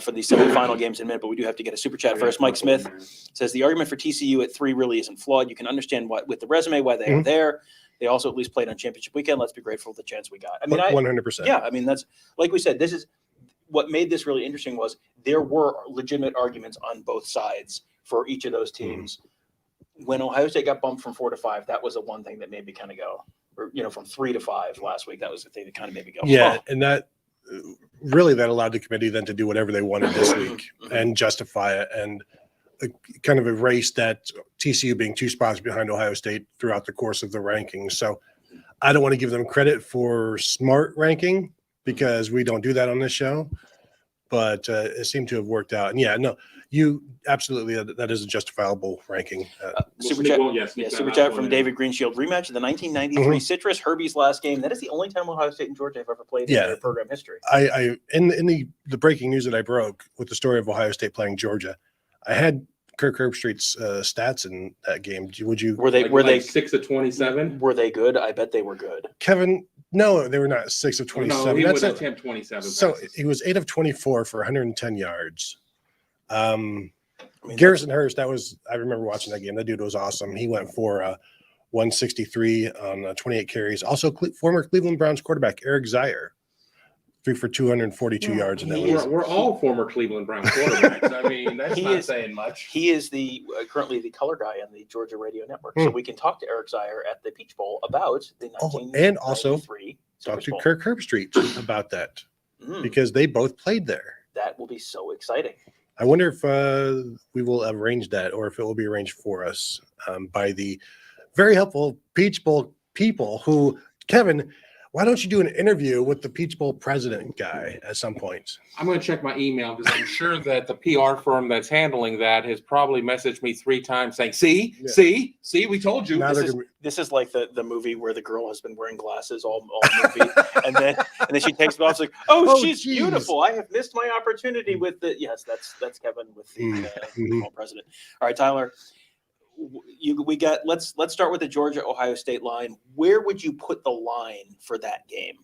S2: for these semifinal games in a minute. But we do have to get a super chat first. Mike Smith says the argument for TCU at 3 really isn't flawed. You can understand why with the resume why they are there. They also at least played on championship weekend. Let's be grateful for the chance we got. I mean,
S1: 100%.
S2: Yeah, I mean, that's like we said. This is what made this really interesting was there were legitimate arguments on both sides for each of those teams. When Ohio State got bumped from 4 to 5, that was the one thing that made me kind of go, or from 3 to 5 last week. That was the thing that kind of made me go.
S1: Yeah, and that allowed the committee then to do whatever they wanted this week and justify it and kind of erase that TCU being 2 spots behind Ohio State throughout the course of the rankings. So I don't want to give them credit for smart ranking, because we don't do that on this show, but it seemed to have worked out. And you absolutely, that is a justifiable ranking.
S2: Super chat from David Greenshield. Rematch of the 1993 Citrus Herbie's last game. That is the only time Ohio State and Georgia have ever played in their program history.
S1: I in the breaking news that I broke with the story of Ohio State playing Georgia, I had Kirk Herbstreit's stats in that game.
S2: Were they
S3: 6 of 27?
S2: Were they good? I bet they were good.
S1: Kevin, no, they were not 6 of 27.
S3: No, he would attempt 27.
S1: So he was 8 of 24 for 110 yards. Garrison Hurst, I remember watching that game. That dude was awesome. He went for 163 on 28 carries. Also, former Cleveland Browns quarterback Eric Zier threw for 242 yards. And
S3: we're all former Cleveland Browns quarterbacks. I mean, that's not saying much.
S2: He is currently the color guy on the Georgia radio network. So we can talk to Eric Zier at the Peach Bowl about the 1993
S1: and also talk to Kirk Herbstreit about that, because they both played there.
S2: That will be so exciting.
S1: I wonder if we will arrange that, or if it will be arranged for us by the very helpful Peach Bowl people who, Kevin, why don't you do an interview with the Peach Bowl president guy at some point?
S3: I'm going to check my email, because I'm sure that the PR firm that's handling that has probably messaged me 3 times saying, see, we told you.
S2: This is like the movie where the girl has been wearing glasses all movie. and then she takes them off. It's like, she's beautiful. I have missed my opportunity with the, yes, that's Kevin with the Peach Bowl president. All right, Tyler. Let's start with the Georgia Ohio State line. Where would you put the line for that game?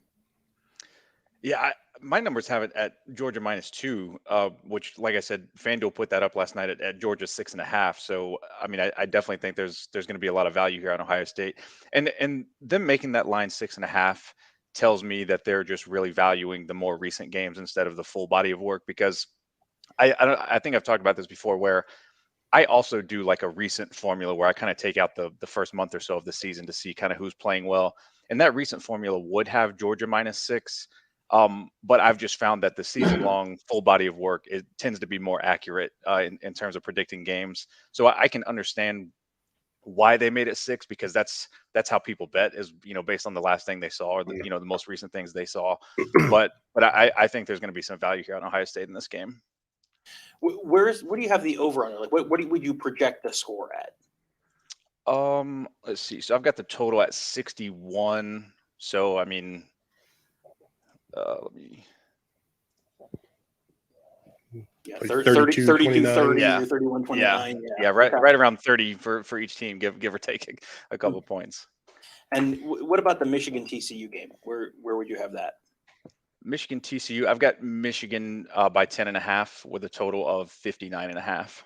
S4: Yeah, my numbers have it at Georgia -2, which, like I said, FanDuel put that up last night at Georgia 6.5. So, I mean, I definitely think there's going to be a lot of value here on Ohio State, and them making that line 6.5 tells me that they're just really valuing the more recent games instead of the full body of work. Because I think I've talked about this before, where I also do like a recent formula where I kind of take out the first month or so of the season to see kind of who's playing well. And that recent formula would have Georgia -6. But I've just found that the season-long full body of work, it tends to be more accurate in terms of predicting games. So I can understand why they made it 6, because that's how people bet, is based on the last thing they saw, or the most recent things they saw. But I think there's going to be some value here on Ohio State in this game.
S2: Where do you have the over on it? Like, what would you project the score at?
S4: Let's see. So I've got the total at 61. So I mean,
S2: Yeah,
S1: Like
S2: 32,
S1: 32,
S2: 30
S4: Yeah.
S2: or 31, 29.
S4: Yeah, right,
S2: Okay.
S4: right around 30 for each team, give or take a couple points.
S2: And what about the Michigan TCU game? Where would you have that?
S4: Michigan TCU, I've got Michigan by 10.5 with a total of 59.5.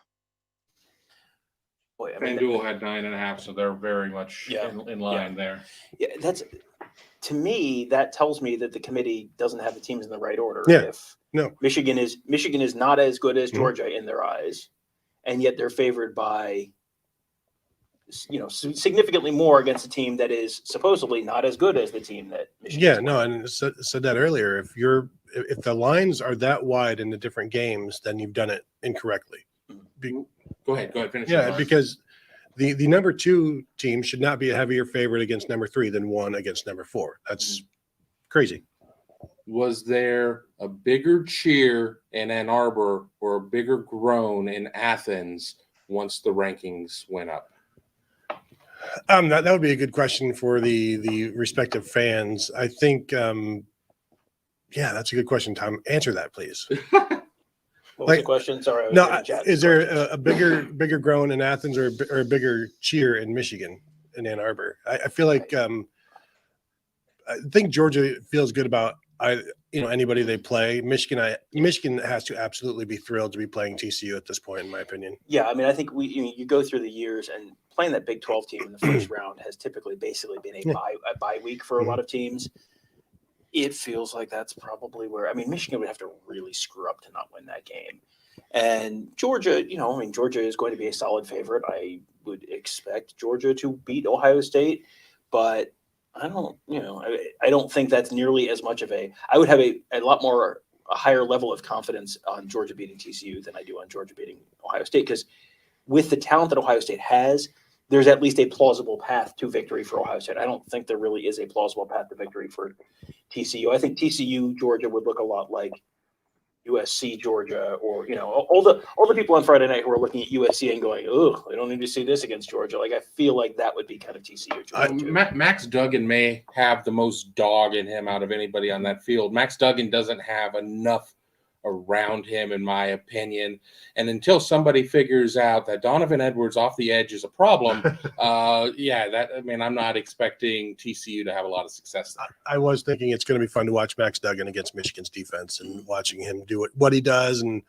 S2: Boy, I mean,
S3: FanDuel had 9.5, so they're very much
S2: Yeah.
S3: in line there.
S2: yeah, that's to me. That tells me that the committee doesn't have the teams in the right order.
S1: Yeah.
S2: If
S1: No.
S2: Michigan is not as good as
S1: Mhm.
S2: Georgia in their eyes, and yet they're favored by significantly more against a team that is supposedly not as good as the team that Michigan.
S1: Yeah, no, and said that earlier. If the lines are that wide in the different games, then you've done it incorrectly.
S3: Go ahead, finish.
S1: Yeah,
S3: your thought.
S1: because the number 2 team should not be a heavier favorite against number 3 than 1 against number 4. That's crazy.
S3: Was there a bigger cheer in Ann Arbor or a bigger groan in Athens once the rankings went up?
S1: That would be a good question for the respective fans. I think, yeah, that's a good question, Tom. Answer that, please.
S2: What was the question? Sorry, I was
S1: No,
S2: getting chat
S1: is there
S2: questions.
S1: a bigger groan in Athens or a bigger cheer in Michigan, in Ann Arbor? I feel like I think Georgia feels good about anybody they play. Michigan has to absolutely be thrilled to be playing TCU at this point, in my opinion.
S2: Yeah, I mean, I think you go through the years, and playing that Big 12 team in the first round has typically basically been a bye week for a lot of teams. It feels like that's probably where, I mean, Michigan would have to really screw up to not win that game. And Georgia, Georgia is going to be a solid favorite. I would expect Georgia to beat Ohio State, but I don't, I don't think that's nearly as much of I would have a higher level of confidence on Georgia beating TCU than I do on Georgia beating Ohio State, because with the talent that Ohio State has, there's at least a plausible path to victory for Ohio State. I don't think there really is a plausible path to victory for TCU. I think TCU Georgia would look a lot like USC Georgia, or all the people on Friday night who are looking at USC and going, "Oh, I don't need to see this against Georgia." Like, I feel like that would be kind of TCU Georgia too.
S3: Max Duggan may have the most dog in him out of anybody on that field. Max Duggan doesn't have enough around him, in my opinion. And until somebody figures out that Donovan Edwards off the edge is a problem, I'm not expecting TCU to have a lot of success there.
S1: I was thinking it's going to be fun to watch Max Duggan against Michigan's defense, and watching him do what he does and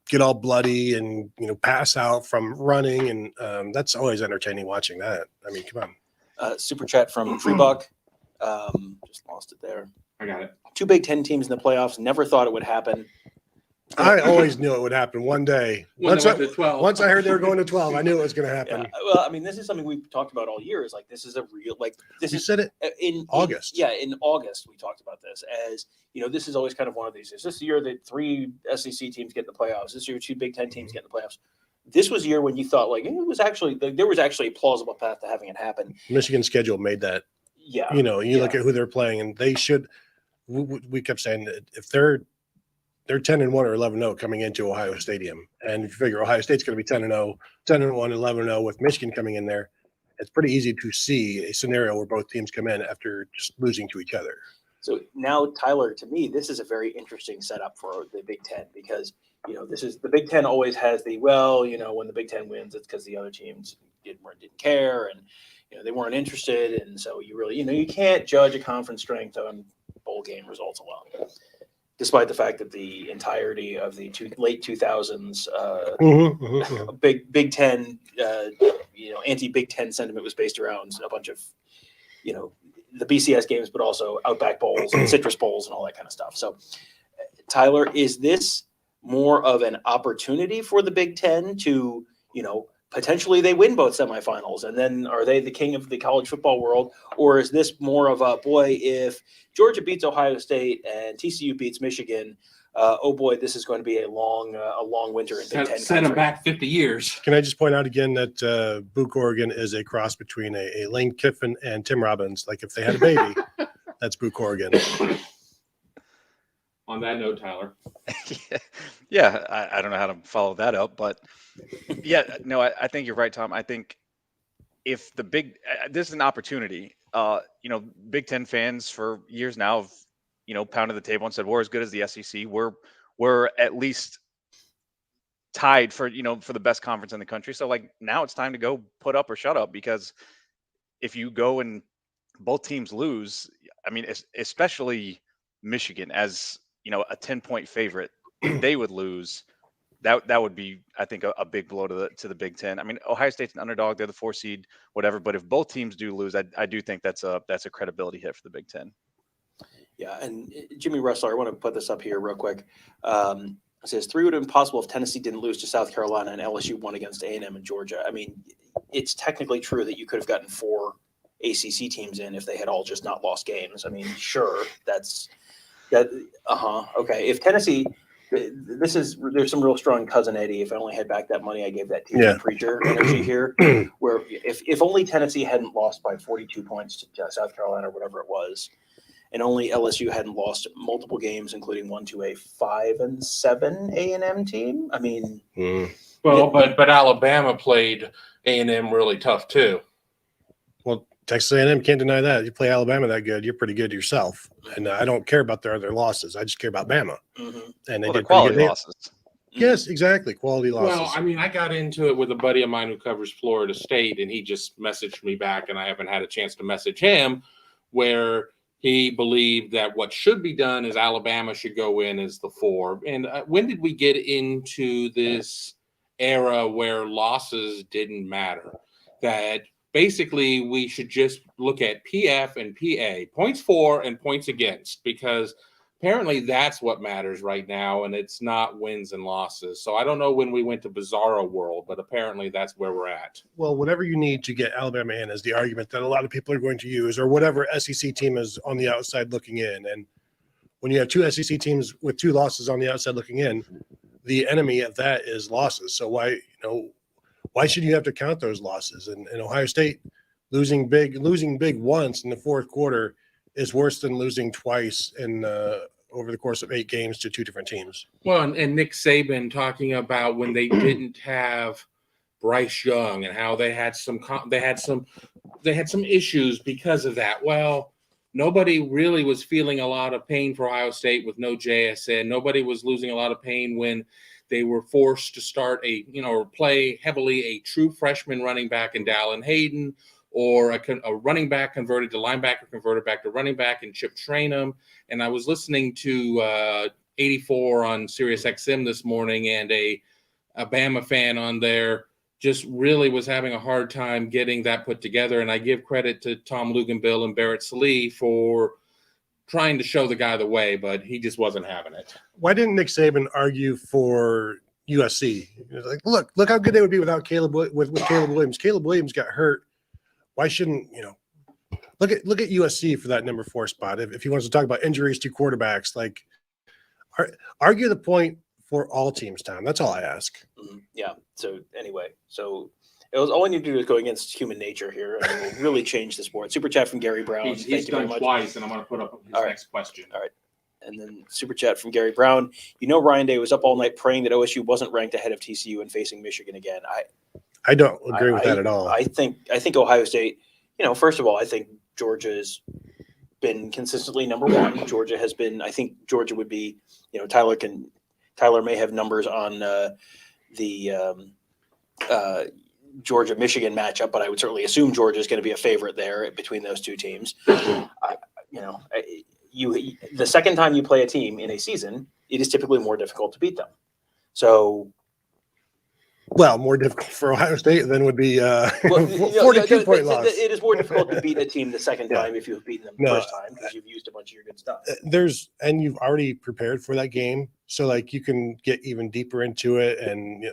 S1: get all bloody and pass out from running, and that's always entertaining watching that. I mean, come
S2: on. Super chat from Treebuck. Just lost it there.
S3: I got it.
S2: 2 Big Ten teams in the playoffs. Never thought it would happen.
S1: I always knew it would happen one day. Once I heard they were going to 12, I knew it was going to happen.
S2: Yeah. Well, I mean, this is something we've talked about all year. Is like, this is a real,
S1: You said it in August.
S2: In August we talked about this as this is always kind of one of these. Is this the year that 3 SEC teams get in the playoffs? This year 2 Big Ten teams get in the playoffs. This was a year when you thought there was actually a plausible path to having it happen.
S1: Michigan's schedule made that.
S2: Yeah.
S1: Look at who they're playing, and they should. We kept saying that if they're 10-1 or 11-0 coming into Ohio Stadium, and if you figure Ohio State's going to be 10-0, 10-1, 11-0 with Michigan coming in there, it's pretty easy to see a scenario where both teams come in after just losing to each other.
S2: So now, Tyler, to me, this is a very interesting setup for the Big Ten, because this is the Big Ten always has when the Big Ten wins, it's because the other teams didn't care, and they weren't interested, and so you really you can't judge a conference strength on bowl game results alone, despite the fact that the entirety of the late 2000s Big Ten anti-Big Ten sentiment was based around a bunch of the BCS games, but also Outback Bowls and Citrus Bowls and all that kind of stuff. So, Tyler, is this more of an opportunity for the Big Ten to potentially they win both semifinals, and then are they the king of the college football world? Or is this more of a, boy, if Georgia beats Ohio State and TCU beats Michigan, oh boy, this is going to be a long winter in Big Ten.
S3: Send them back 50 years.
S1: Can I just point out again that Buke, Oregon is a cross between a Lane Kiffin and Tim Robbins. Like, if they had a baby, that's Buke, Oregon.
S3: On that note, Tyler.
S4: I don't know how to follow that up, but I think you're right, Tom. I think if this is an opportunity, Big Ten fans for years now have, pounded the table and said, we're as good as the SEC. We're at least tied for for the best conference in the country. So like now it's time to go put up or shut up, because if you go and both teams lose, I mean, especially Michigan as a 10-point favorite, if they would lose, that would be, I think, a big blow to the Big Ten. I mean, Ohio State's an underdog; they're the 4 seed, whatever. But if both teams do lose, I do think that's a credibility hit for the Big Ten.
S2: Yeah, and Jimmy Ressler, I want to put this up here real quick. It says 3 would have been possible if Tennessee didn't lose to South Carolina and LSU won against A&M and Georgia. I mean, it's technically true that you could have gotten 4 ACC teams in if they had all just not lost games. I mean, sure, that's that. Okay, if Tennessee, there's some real strong cousin Eddie. If I only had back that money I gave that team preacher energy here, where if only Tennessee hadn't lost by 42 points to South Carolina or whatever it was, and only LSU hadn't lost multiple games, including one to a 5-7 A&M team. I mean,
S3: but Alabama played A&M really tough too.
S1: Well, Texas A&M can't deny that. You play Alabama that good, you're pretty good yourself. And I don't care about their other losses. I just care about Bama. And they did
S4: quality
S1: pretty good.
S4: losses.
S1: Yes, exactly. Quality losses.
S3: Well, I mean, I got into it with a buddy of mine who covers Florida State, and he just messaged me back, and I haven't had a chance to message him, where he believed that what should be done is Alabama should go in as the 4. And when did we get into this era where losses didn't matter? That basically we should just look at PF and PA, points for and points against, because apparently that's what matters right now, and it's not wins and losses. So I don't know when we went to Bizarro world, but apparently that's where we're at.
S1: Well, whatever you need to get Alabama in is the argument that a lot of people are going to use, or whatever SEC team is on the outside looking in. And when you have 2 SEC teams with 2 losses on the outside looking in, the enemy of that is losses. So why should you have to count those losses? And Ohio State losing big once in the fourth quarter is worse than losing twice in over the course of 8 games to 2 different teams.
S3: Well, and Nick Saban talking about when they didn't have Bryce Young and how they had some issues because of that. Well, nobody really was feeling a lot of pain for Ohio State with no JSN. Nobody was losing a lot of pain when they were forced to start or play heavily a true freshman running back in Dallin Hayden, or a running back converted to linebacker, converted back to running back, and Chip Trainum. And I was listening to 84 on Sirius XM this morning, and a Bama fan on there just really was having a hard time getting that put together. And I give credit to Tom Luganbill and Barrett Salee for trying to show the guy the way, but he just wasn't having it.
S1: Why didn't Nick Saban argue for USC? He was like, look how good they would be without Caleb Williams. Caleb Williams got hurt. Why shouldn't look at USC for that number 4 spot? If he wants to talk about injuries to quarterbacks, like argue the point for all teams, Tom. That's all I ask.
S2: Yeah. So anyway, it was all I need to do is go against human nature here, and we'll really change the sport. Super chat from Gary Brown.
S3: He's done twice, and I'm going to put up his next question.
S2: All right. And then super chat from Gary Brown. Ryan Day was up all night praying that OSU wasn't ranked ahead of TCU and facing Michigan again.
S1: I don't agree with that at all.
S2: I think Ohio State, first of all, I think Georgia's been consistently number 1. Georgia has been, I think Georgia would be, Tyler may have numbers on the Georgia-Michigan matchup, but I would certainly assume Georgia is going to be a favorite there between those 2 teams. The second time you play a team in a season, it is typically more difficult to beat them. So,
S1: more difficult for Ohio State than would be 42-point loss.
S2: It is more difficult to beat a team the second time if you've beaten them the first time, because you've used a bunch of your good stuff.
S1: And you've already prepared for that game, so you can get even deeper into it, and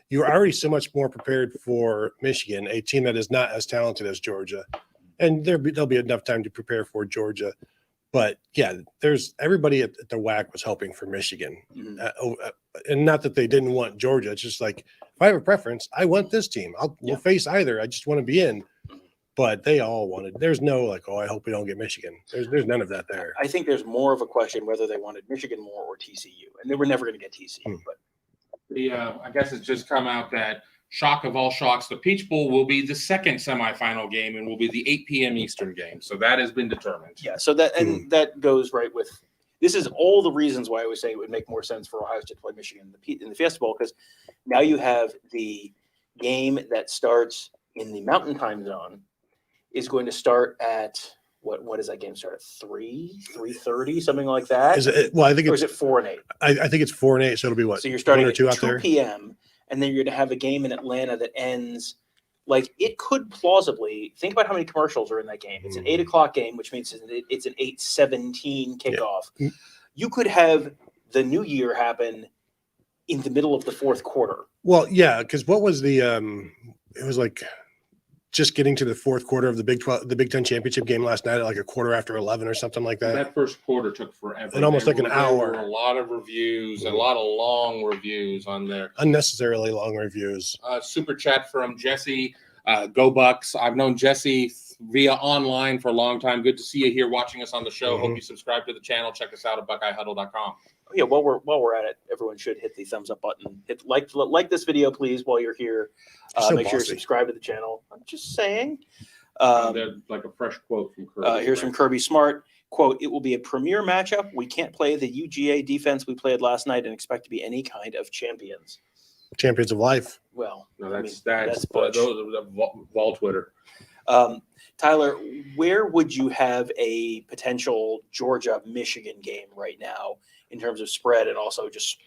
S1: you're already so much more prepared for Michigan, a team that is not as talented as Georgia, and there'll be enough time to prepare for Georgia. But yeah, there's everybody at the WAC was hoping for Michigan, and not that they didn't want Georgia. It's just like, if I have a preference, I want this team. We'll face either. I just want to be in. But they all wanted. There's no I hope we don't get Michigan. There's none of that there.
S2: I think there's more of a question whether they wanted Michigan more or TCU, and they were never going to get TCU. But
S3: I guess it's just come out that, shock of all shocks, the Peach Bowl will be the second semifinal game and will be the 8 p.m. Eastern game. So that has been determined.
S2: Yeah. So that goes right with this is all the reasons why I was saying it would make more sense for Ohio State to play Michigan in the Fiesta Bowl, because now you have the game that starts in the Mountain Time Zone is going to start at what does that game start at 3:30, something like that?
S1: Is it? Well, I think
S2: Or
S1: it's
S2: is it 4 and 8?
S1: I think it's 4 and 8, so it'll be what?
S2: So you're starting
S1: 1 or
S2: at
S1: 2 out
S2: 2
S1: there.
S2: p.m. and then you're going to have a game in Atlanta that ends like it could plausibly think about how many commercials are in that game. It's an 8 o'clock game, which means it's an 8:17 kickoff.
S1: Yeah.
S2: You could have the new year happen in the middle of the fourth quarter.
S1: Well, yeah, because what was the it was like just getting to the fourth quarter of the Big Ten championship game last night at like a quarter after 11 or something like that.
S3: That first quarter took forever.
S1: And almost like an hour.
S3: There were a lot of reviews, a lot of long reviews on there.
S1: Unnecessarily long reviews.
S3: Super chat from Jesse. Go Bucks. I've known Jesse via online for a long time. Good to see you here watching us on the show. Hope you subscribe to the channel. Check us out at BuckeyeHuddle.com.
S2: Yeah, while we're at it, everyone should hit the thumbs up button. Hit like this video, please, while you're here. Make sure you subscribe to the channel. I'm just saying.
S3: There's like a fresh quote from Kirby.
S2: Here's from Kirby Smart. Quote, "It will be a premier matchup. We can't play the UGA defense we played last night and expect to be any kind of champions."
S1: Champions of life.
S2: Well,
S3: No,
S2: that's
S3: those
S2: Butch.
S3: are Vol Twitter.
S2: Tyler, where would you have a potential Georgia-Michigan game right now in terms of spread and also just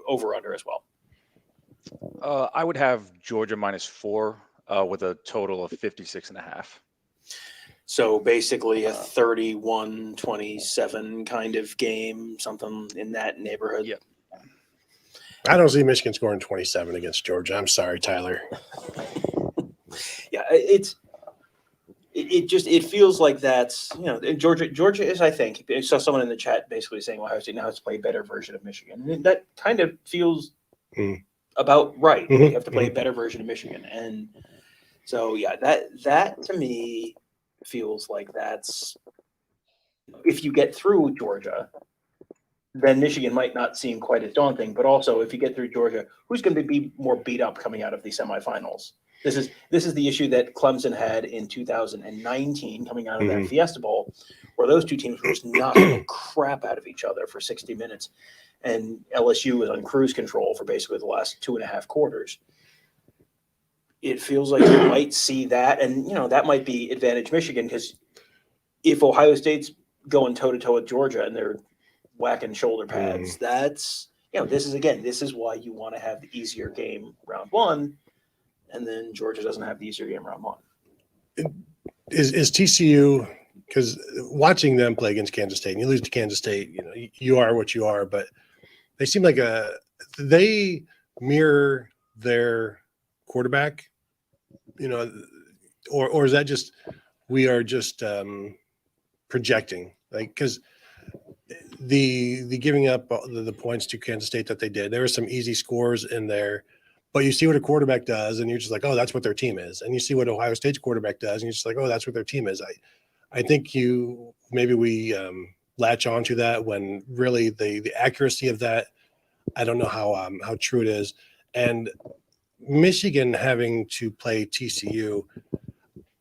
S2: over/under as well?
S4: I would have Georgia -4 with a total of 56.5.
S2: So basically a 31-27 kind of game, something in that neighborhood.
S4: Yep.
S1: I don't see Michigan scoring 27 against Georgia. I'm sorry, Tyler.
S2: Yeah, it feels like that's Georgia is, I think, I saw someone in the chat basically saying Ohio State now has to play a better version of Michigan. And that kind of feels about right. You have to play a better version of Michigan. And so yeah, that to me feels like that's if you get through Georgia, then Michigan might not seem quite as daunting. But also if you get through Georgia, who's going to be more beat up coming out of the semifinals? This is the issue that Clemson had in 2019 coming out of that Fiesta Bowl, where those two teams were just knocking the crap out of each other for 60 minutes. And LSU was on cruise control for basically the last 2.5 quarters. It feels like you might see that. And, that might be advantage Michigan because if Ohio State's going toe-to-toe with Georgia and they're whacking shoulder pads, that's, this is why you want to have the easier game round one. And then Georgia doesn't have the easier game round one.
S1: Is TCU, because watching them play against Kansas State, and you lose to Kansas State, you are what you are, but they seem like they mirror their quarterback, or is that just we are just projecting, like, because the giving up the points to Kansas State that they did, there were some easy scores in there. But you see what a quarterback does, and you're just like, oh, that's what their team is. And you see what Ohio State's quarterback does, and you're just like, oh, that's what their team is. I think we latch onto that when really the accuracy of that, I don't know how true it is. And Michigan having to play TCU,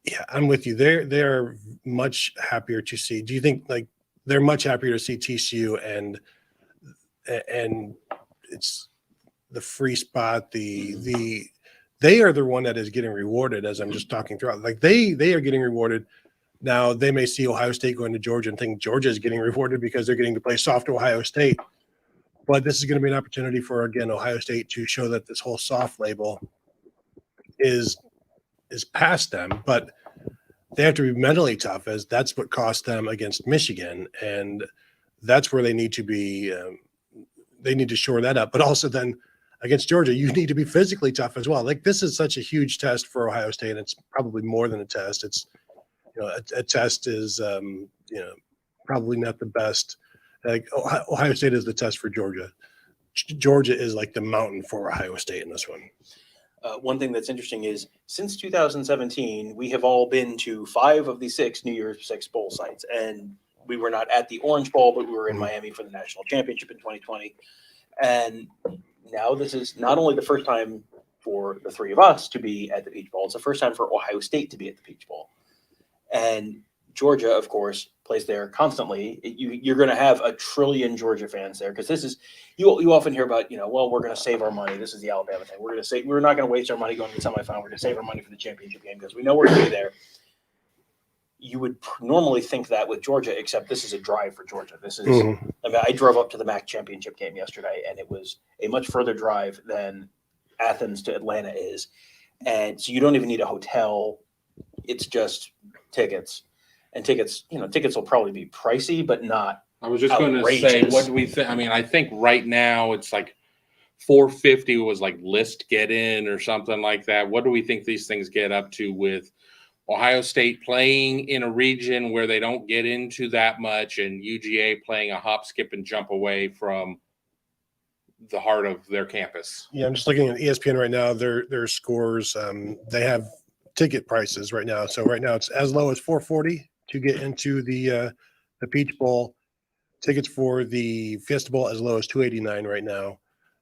S1: yeah, I'm with you. They're much happier to see. Do you think like they're much happier to see TCU and it's the free spot, they are the one that is getting rewarded as I'm just talking throughout. Like they are getting rewarded. Now they may see Ohio State going to Georgia and think Georgia is getting rewarded because they're getting to play soft Ohio State. But this is going to be an opportunity for, again, Ohio State to show that this whole soft label is past them. But they have to be mentally tough, as that's what cost them against Michigan. And that's where they need to be. They need to shore that up. But also then, against Georgia, you need to be physically tough as well. Like this is such a huge test for Ohio State. And it's probably more than a test. It's, a test is, probably not the best. Like Ohio State is the test for Georgia. Georgia is like the mountain for Ohio State in this one.
S2: One thing that's interesting is since 2017, we have all been to 5 of the 6 New Year's 6 bowl sites. And we were not at the Orange Bowl, but we were in Miami for the national championship in 2020. And now this is not only the first time for the 3 of us to be at the Peach Bowl, it's the first time for Ohio State to be at the Peach Bowl. And Georgia, of course, plays there constantly, you're going to have a trillion Georgia fans there, because this is you often hear about, well, we're going to save our money. This is the Alabama thing. We're not going to waste our money going to the semifinal. We're going to save our money for the championship game because we know we're going to be there. You would normally think that with Georgia, except this is a drive for Georgia. This is I mean, I drove up to the MAC championship game yesterday, and it was a much further drive than Athens to Atlanta is, and so you don't even need a hotel. It's just tickets. And tickets will probably be pricey, but not.
S3: I was just going to say, what do we think? I mean, I think right now it's like $450 was like list get in or something like that. What do we think these things get up to with Ohio State playing in a region where they don't get into that much, and UGA playing a hop, skip, and jump away from the heart of their campus?
S1: Yeah, I'm just looking at ESPN right now. Their scores. They have ticket prices right now. So right now it's as low as $440 to get into the Peach Bowl. Tickets for the Fiesta Bowl as low as $289 right now,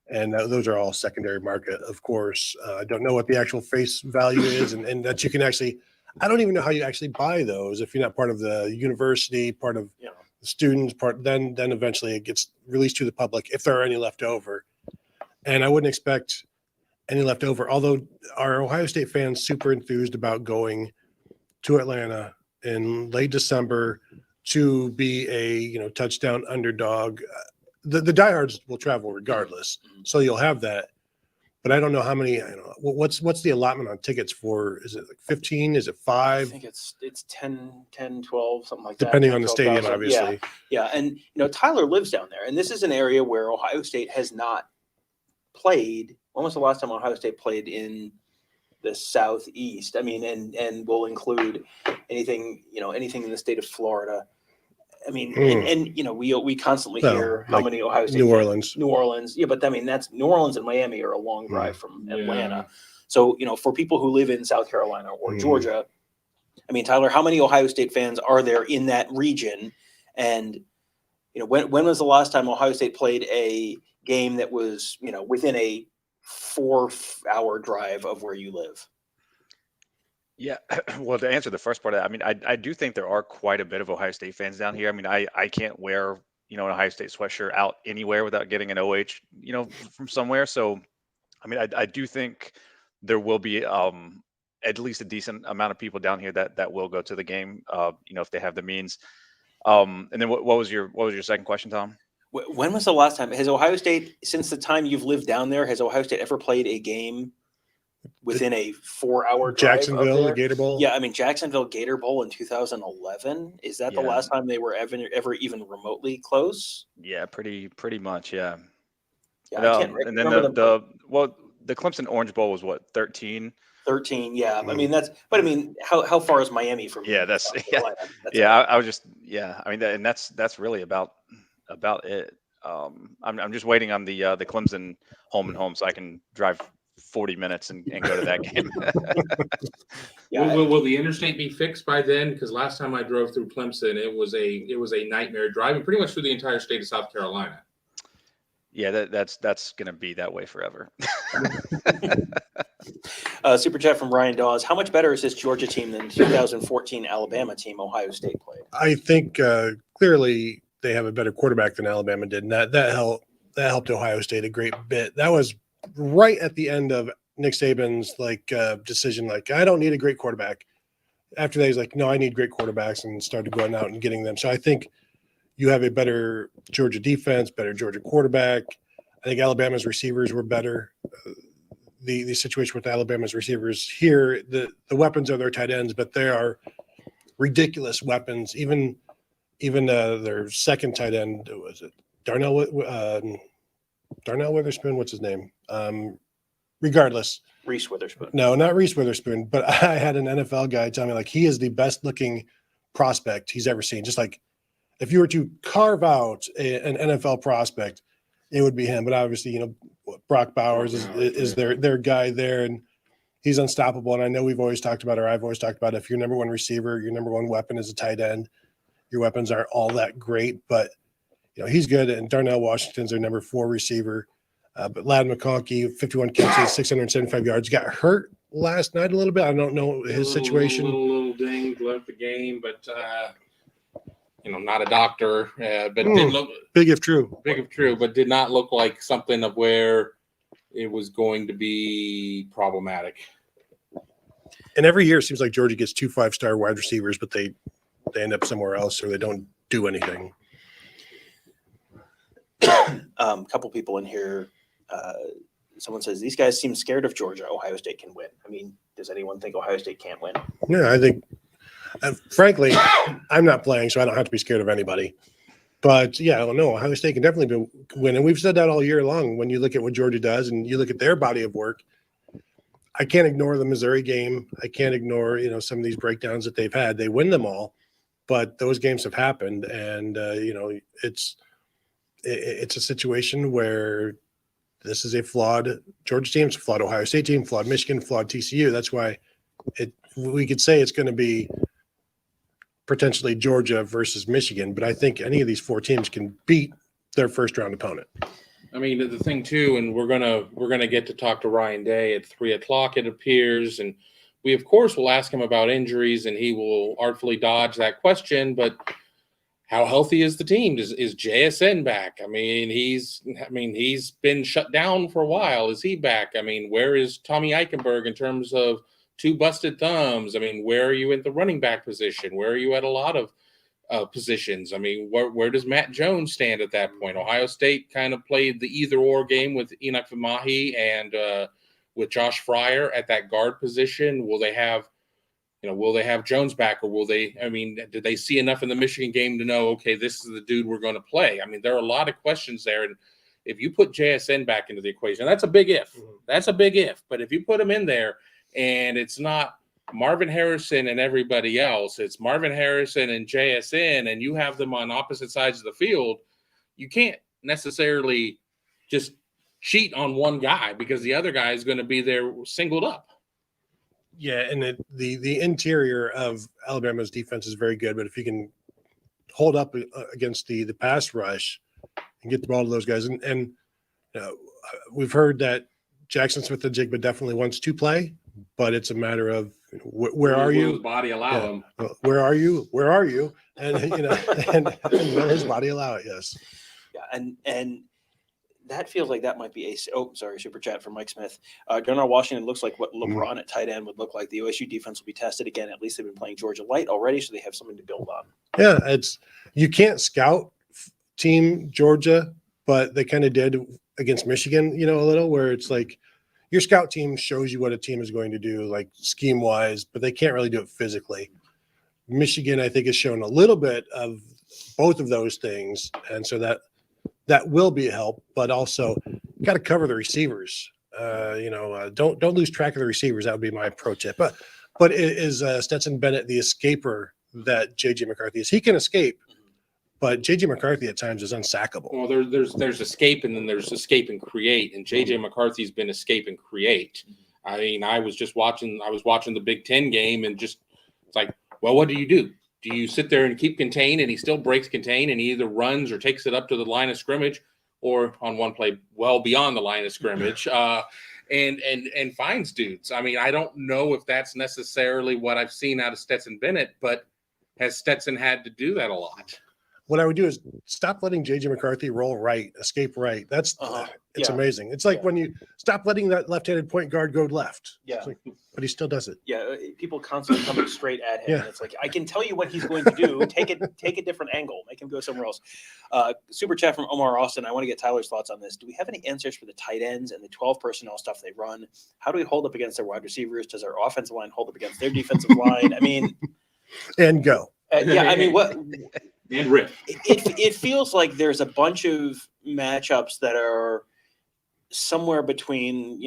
S1: and those are all secondary market, of course. I don't know what the actual face value is, and that you can actually. I don't even know how you actually buy those if you're not part of the university, part of the students, then eventually it gets released to the public if there are any left over. And I wouldn't expect any left over, although our Ohio State fans super enthused about going to Atlanta in late December to be a touchdown underdog. The diehards will travel regardless, so you'll have that. But I don't know how many. I don't know what's the allotment on tickets for. Is it like 15? Is it 5?
S2: I think it's 10, 12, something like that.
S1: Depending on the stadium, obviously.
S2: Yeah, and Tyler lives down there, and this is an area where Ohio State has not played. When was the last time Ohio State played in the Southeast? I mean, and we'll include anything in the state of Florida. I mean, and we constantly hear how many Ohio State
S1: New Orleans.
S2: Yeah, but I mean, that's New Orleans and Miami are a long drive from Atlanta. So, for people who live in South Carolina or Georgia, I mean, Tyler, how many Ohio State fans are there in that region? And, when was the last time Ohio State played a game that was, within a 4-hour drive of where you live?
S4: Yeah, well, to answer the first part of that, I mean, I do think there are quite a bit of Ohio State fans down here. I mean, I can't wear, an Ohio State sweatshirt out anywhere without getting an OH, from somewhere. So, I mean, I do think there will be at least a decent amount of people down here that will go to the game, if they have the means. And then what was your second question, Tom?
S2: When was the last time has Ohio State, since the time you've lived down there, has Ohio State ever played a game within a 4-hour drive?
S1: Jacksonville, the Gator Bowl?
S2: Yeah, I mean, Jacksonville Gator Bowl in 2011. Is that the last time they were ever even remotely close?
S4: Yeah, pretty much, yeah.
S2: And then
S4: the Clemson Orange Bowl was what, 13?
S2: 13, yeah. I mean, how far is Miami from?
S4: Yeah, I was just, I mean, and that's really about it. I'm just waiting on the Clemson home and home so I can drive 40 minutes and go to that game.
S3: Will the interstate be fixed by then? Because last time I drove through Clemson, it was a nightmare driving pretty much through the entire state of South Carolina.
S4: Yeah, that's going to be that way forever.
S2: Super chat from Ryan Dawes. How much better is this Georgia team than 2014 Alabama team Ohio State played?
S1: I think clearly they have a better quarterback than Alabama did, and that helped Ohio State a great bit. That was right at the end of Nick Saban's decision. I don't need a great quarterback. After that, he's like, no, I need great quarterbacks, and started going out and getting them. So I think you have a better Georgia defense, better Georgia quarterback. I think Alabama's receivers were better. The situation with Alabama's receivers here, the weapons are their tight ends, but they are ridiculous weapons. Even their second tight end, was it Darnell Witherspoon? What's his name? Regardless.
S2: Reese Witherspoon.
S1: No, not Reese Witherspoon, but I had an NFL guy tell me he is the best looking prospect he's ever seen. Just if you were to carve out an NFL prospect, it would be him. But obviously, Brock Bowers is their guy there, and he's unstoppable. And I know I've always talked about if your number one receiver, your number one weapon is a tight end, your weapons aren't all that great, but he's good. And Darnell Washington's their number 4 receiver. But Ladd McConkey, 51 catches, 675 yards, got hurt last night a little bit. I don't know his situation.
S3: Little dinged, left the game, but not a doctor, but did look
S1: big if true,
S3: but did not look like something of where it was going to be problematic.
S1: And every year it seems like Georgia gets 2 5-star wide receivers, but they end up somewhere else or they don't do anything.
S2: Couple people in here. Someone says these guys seem scared of Georgia. Ohio State can win. I mean, does anyone think Ohio State can't win?
S1: Yeah, I think, frankly, I'm not playing, so I don't have to be scared of anybody. But yeah, no, Ohio State can definitely win. And we've said that all year long. When you look at what Georgia does and you look at their body of work, I can't ignore the Missouri game. I can't ignore, some of these breakdowns that they've had. They win them all, but those games have happened. And, it's a situation where this is a flawed Georgia team, it's a flawed Ohio State team, flawed Michigan, flawed TCU. That's why we could say it's going to be potentially Georgia versus Michigan, but I think any of these 4 teams can beat their first round opponent.
S3: I mean, the thing too, and we're gonna get to talk to Ryan Day at 3:00, it appears, and we of course will ask him about injuries, and he will artfully dodge that question. But how healthy is the team? Is JSN back? I mean, he's been shut down for a while. Is he back? I mean, where is Tommy Eichenberg in terms of 2 busted thumbs? I mean, where are you at the running back position? Where are you at a lot of positions? I mean, where does Matt Jones stand at that point? Ohio State kind of played the either-or game with Enoch Vamahi and with Josh Fryer at that guard position. Will they have Jones back, or did they see enough in the Michigan game to know, okay, this is the dude we're going to play? I mean, there are a lot of questions there. And if you put JSN back into the equation, that's a big if. That's a big if. But if you put him in there and it's not Marvin Harrison and everybody else, it's Marvin Harrison and JSN, and you have them on opposite sides of the field, you can't necessarily just cheat on one guy because the other guy is going to be there singled up.
S1: Yeah, and the interior of Alabama's defense is very good, but if you can hold up against the pass rush and get the ball to those guys, and we've heard that Jackson Smith-Njigba definitely wants to play, but it's a matter of where are you?
S3: Will his body allow him?
S1: Where are you? Where are you? And and will his body allow it? Yes.
S2: Yeah, and that feels like that might be super chat from Mike Smith. Darnell Washington looks like what LeBron at tight end would look like. The OSU defense will be tested again. At least they've been playing Georgia light already, so they have something to build on.
S1: Yeah, you can't scout team Georgia, but they kind of did against Michigan, a little, where it's like your scout team shows you what a team is going to do, like scheme wise, but they can't really do it physically. Michigan, I think, has shown a little bit of both of those things, and so that will be a help, but also got to cover the receivers. Don't lose track of the receivers. That would be my approach. But is Stetson Bennett the escaper that JJ McCarthy is? He can escape, but JJ McCarthy at times is unsackable.
S3: Well, there's escape, and then there's escape and create, and JJ McCarthy's been escape and create. I mean, I was watching the Big Ten game, and just it's like, well, what do? Do you sit there and keep contain, and he still breaks contain, and he either runs or takes it up to the line of scrimmage, or on one play well beyond the line of scrimmage, and finds dudes? I mean, I don't know if that's necessarily what I've seen out of Stetson Bennett, but has Stetson had to do that a lot?
S1: What I would do is stop letting JJ McCarthy roll right, escape right. That's it's amazing. It's like when you stop letting that left-handed point guard go left.
S2: Yeah,
S1: but he still does it.
S2: Yeah, people constantly coming straight at him.
S1: Yeah.
S2: And it's like, I can tell you what he's going to do. Take a different angle. Make him go somewhere else. Super chat from Omar Austin. I want to get Tyler's thoughts on this. Do we have any answers for the tight ends and the 12 personnel stuff they run? How do we hold up against their wide receivers? Does our offensive line hold up against their defensive line? I mean,
S1: and go.
S2: I mean, what?
S3: And rip.
S2: It feels like there's a bunch of matchups that are somewhere between,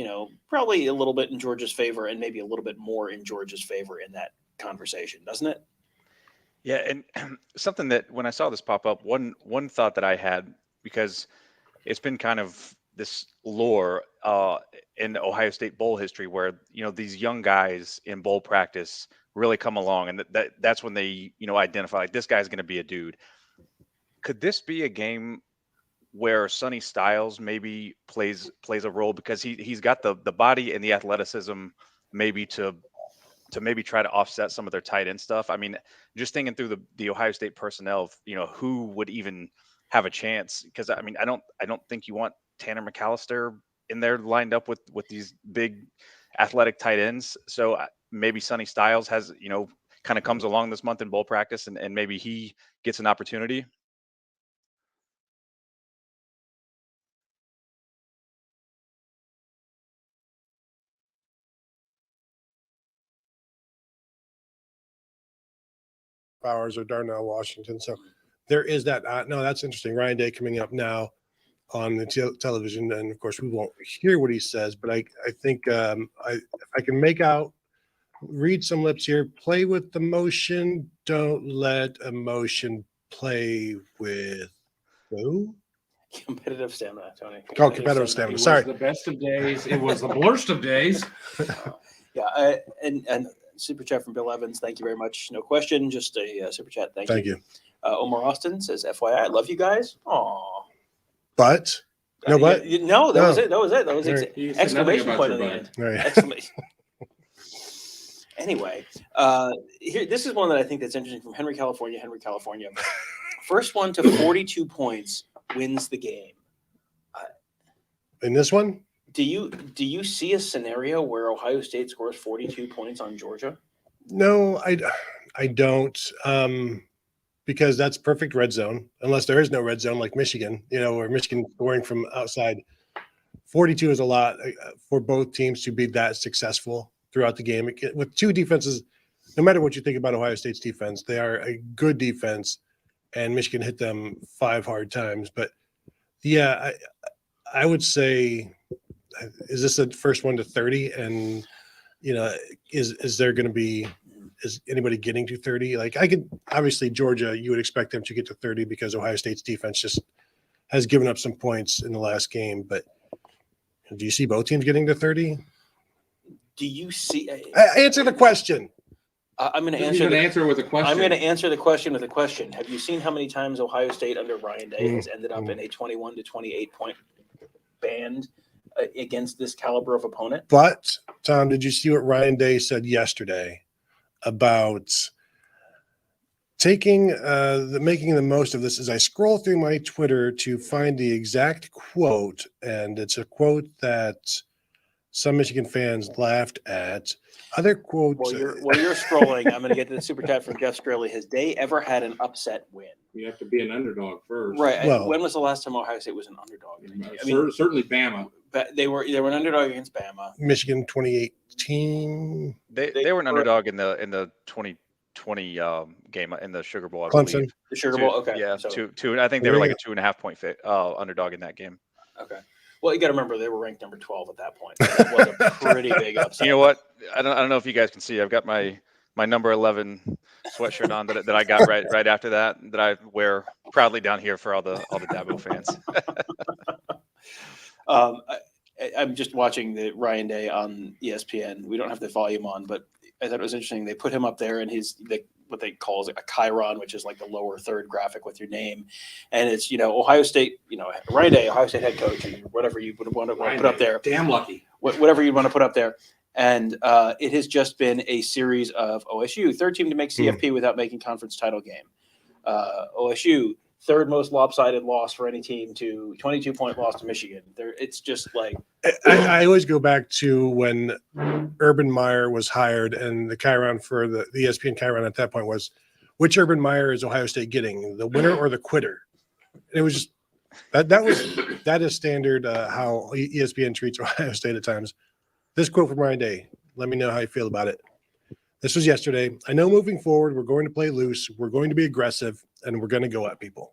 S2: probably a little bit in Georgia's favor and maybe a little bit more in Georgia's favor in that conversation, doesn't it?
S4: Yeah, and something that when I saw this pop up, one thought that I had, because it's been kind of this lore in Ohio State bowl history where, these young guys in bowl practice really come along, and that's when they, identify like this guy's going to be a dude. Could this be a game where Sonny Styles maybe plays a role, because he's got the body and the athleticism maybe to to maybe try to offset some of their tight end stuff. I mean, just thinking through the Ohio State personnel, who would even have a chance? Because I mean, I don't think you want Tanner McAllister in there lined up with these big athletic tight ends. So maybe Sonny Styles has, kind of comes along this month in bowl practice and maybe he gets an opportunity.
S1: Bowers or Darnell Washington. So there is that. No, that's interesting. Ryan Day coming up now on the television, and of course we won't hear what he says, but I think if I can read some lips here. Play with emotion. Don't let emotion play with who?
S2: Competitive stamina, Tony.
S1: Competitive stamina. Sorry.
S3: It was the best of days. It was the worst of days.
S2: Yeah, and super chat from Bill Evans. Thank you very much. No question, just a super chat. Thank you. Omar Austin says, "FYI, I love you guys." Aw.
S1: But no, but
S2: no, that was it. That was it. That was
S1: Right.
S2: Exclamation point on the end.
S1: Right.
S2: Exclamation. Anyway, here this is one that I think that's interesting from Henry, California. First one to 42 points wins the game.
S1: In this one,
S2: do you see a scenario where Ohio State scores 42 points on Georgia?
S1: no, I don't. Because that's perfect red zone, unless there is no red zone like Michigan, or Michigan scoring from outside. 42 is a lot for both teams to be that successful throughout the game. With two defenses, no matter what you think about Ohio State's defense, they are a good defense, and Michigan hit them 5 hard times. But yeah, I would say, is this the first one to 30? And is there going to be? Is anybody getting to 30? Like obviously Georgia, you would expect them to get to 30 because Ohio State's defense just has given up some points in the last game. But do you see both teams getting to 30?
S2: Do you see?
S1: Answer the question.
S2: I'm going to
S3: answer with a question.
S2: I'm going to answer the question with a question. Have you seen how many times Ohio State under Ryan Day has ended up in a 21 to 28 point band against this caliber of opponent?
S1: But Tom, did you see what Ryan Day said yesterday about making the most of this? As I scroll through my Twitter to find the exact quote, and it's a quote that some Michigan fans laughed at. Other quotes.
S2: While you're scrolling, I'm going to get to the super chat from Jeff Straley. Has Day ever had an upset win?
S3: You have to be an underdog first,
S2: right?
S1: Well,
S2: when was the last time Ohio State was an underdog? I mean,
S3: certainly Bama.
S2: But they were an underdog against Bama.
S1: Michigan 2018.
S4: They were an underdog in the 2020 game in the Sugar Bowl. I
S1: Clemson.
S4: believe.
S2: The Sugar Bowl. Okay.
S4: Yeah.
S2: So,
S4: two. I think they were like a 2.5 point underdog in that game.
S2: Okay. Well, you got to remember they were ranked number 12 at that point. So that was a pretty big upset.
S4: You know what? I don't know if you guys can see. I've got my number 11 sweatshirt on that I got right after that I wear proudly down here for all the Dabo fans.
S2: I'm just watching the Ryan Day on ESPN. We don't have the volume on, but I thought it was interesting. They put him up there, and what they call a chyron, which is like the lower third graphic with your name, and it's Ohio State, Ryan Day, Ohio State head coach, and whatever you would want to put up there.
S3: Damn lucky.
S2: Whatever you want to put up there, and it has just been a series of OSU, third team to make CFP without making conference title game. OSU, third most lopsided loss for any team to 22-point loss to Michigan. It's just like
S1: I always go back to when Urban Meyer was hired, and the chyron for the ESPN chyron at that point was, which Urban Meyer is Ohio State getting, the winner or the quitter? It was just that is standard how ESPN treats Ohio State at times. This quote from Ryan Day. Let me know how you feel about it. This was yesterday. I know moving forward, we're going to play loose. We're going to be aggressive, and we're going to go at people.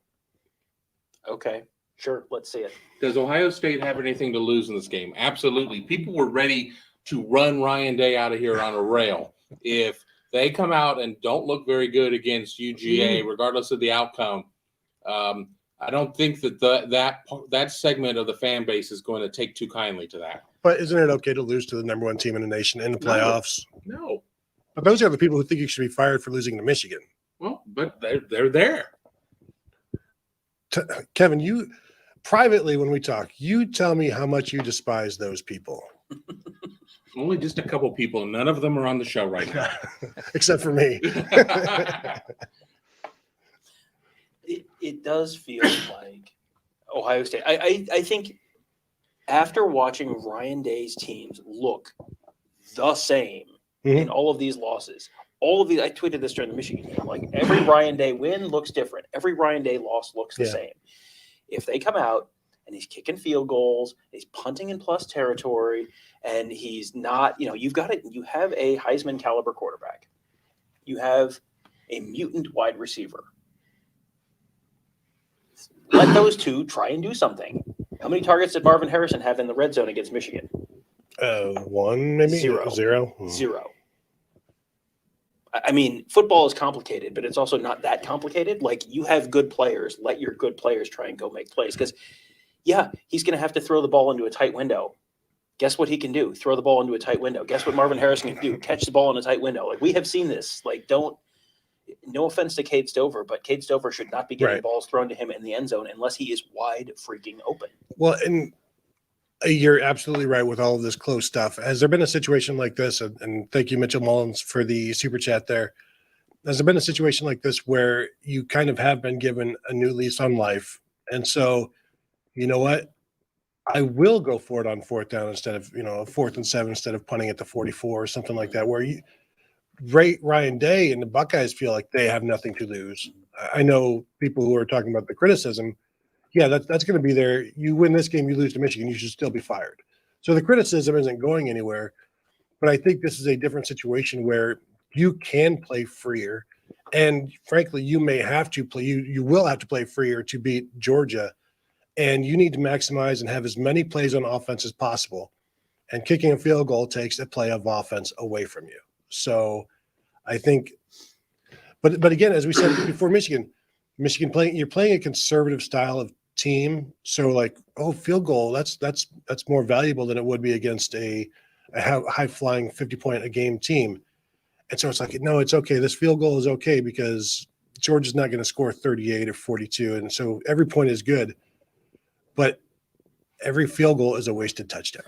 S2: Okay, sure. Let's see it.
S3: Does Ohio State have anything to lose in this game? Absolutely. People were ready to run Ryan Day out of here on a rail. If they come out and don't look very good against UGA, regardless of the outcome, I don't think that segment of the fan base is going to take too kindly to that.
S1: But isn't it okay to lose to the number one team in the nation in the playoffs?
S3: No.
S1: But those are the people who think you should be fired for losing to Michigan.
S3: Well, but they're there.
S1: Kevin, you privately, when we talk, you tell me how much you despise those people.
S3: Only just a couple people. None of them are on the show right now.
S1: Except for me.
S2: It does feel like Ohio State. I think after watching Ryan Day's teams look the same in all of these losses, I tweeted this during the Michigan game. Like every Ryan Day win looks different. Every Ryan Day loss looks the same. If they come out and he's kicking field goals, he's punting in plus territory, and he's not, you have a Heisman caliber quarterback. You have a mutant wide receiver. Let those two try and do something. How many targets did Marvin Harrison have in the red zone against Michigan?
S1: 1, maybe?
S2: Zero.
S1: 0?
S2: Zero. I mean, football is complicated, but it's also not that complicated. Like, you have good players. Let your good players try and go make plays. Because, he's going to have to throw the ball into a tight window. Guess what he can do? Throw the ball into a tight window. Guess what Marvin Harrison can do? Catch the ball in a tight window. Like, we have seen this. Like, no offense to Cade Stover, but Cade Stover should not be getting balls thrown to him in the end zone unless he is wide freaking open.
S1: Well, and you're absolutely right with all of this close stuff. Has there been a situation like this? And thank you, Mitchell Mullins, for the super chat there. Has there been a situation like this where you kind of have been given a new lease on life? And so, you know what? I will go for it on 4th down instead of, 4th and 7 instead of punting at the 44 or something like that, where Ryan Day and the Buckeyes feel like they have nothing to lose. I know people who are talking about the criticism. Yeah, that's going to be there. You win this game, you lose to Michigan, you should still be fired. So the criticism isn't going anywhere. But I think this is a different situation where you can play freer. And frankly, you may have to play. You will have to play freer to beat Georgia. And you need to maximize and have as many plays on offense as possible. And kicking a field goal takes a play of offense away from you. So I think, but again, as we said before, Michigan you're playing a conservative style of team. So like, field goal, that's more valuable than it would be against a high flying 50-point a game team. And so it's like, no, it's okay. This field goal is okay because Georgia's not going to score 38 or 42. And so every point is good, but every field goal is a wasted touchdown.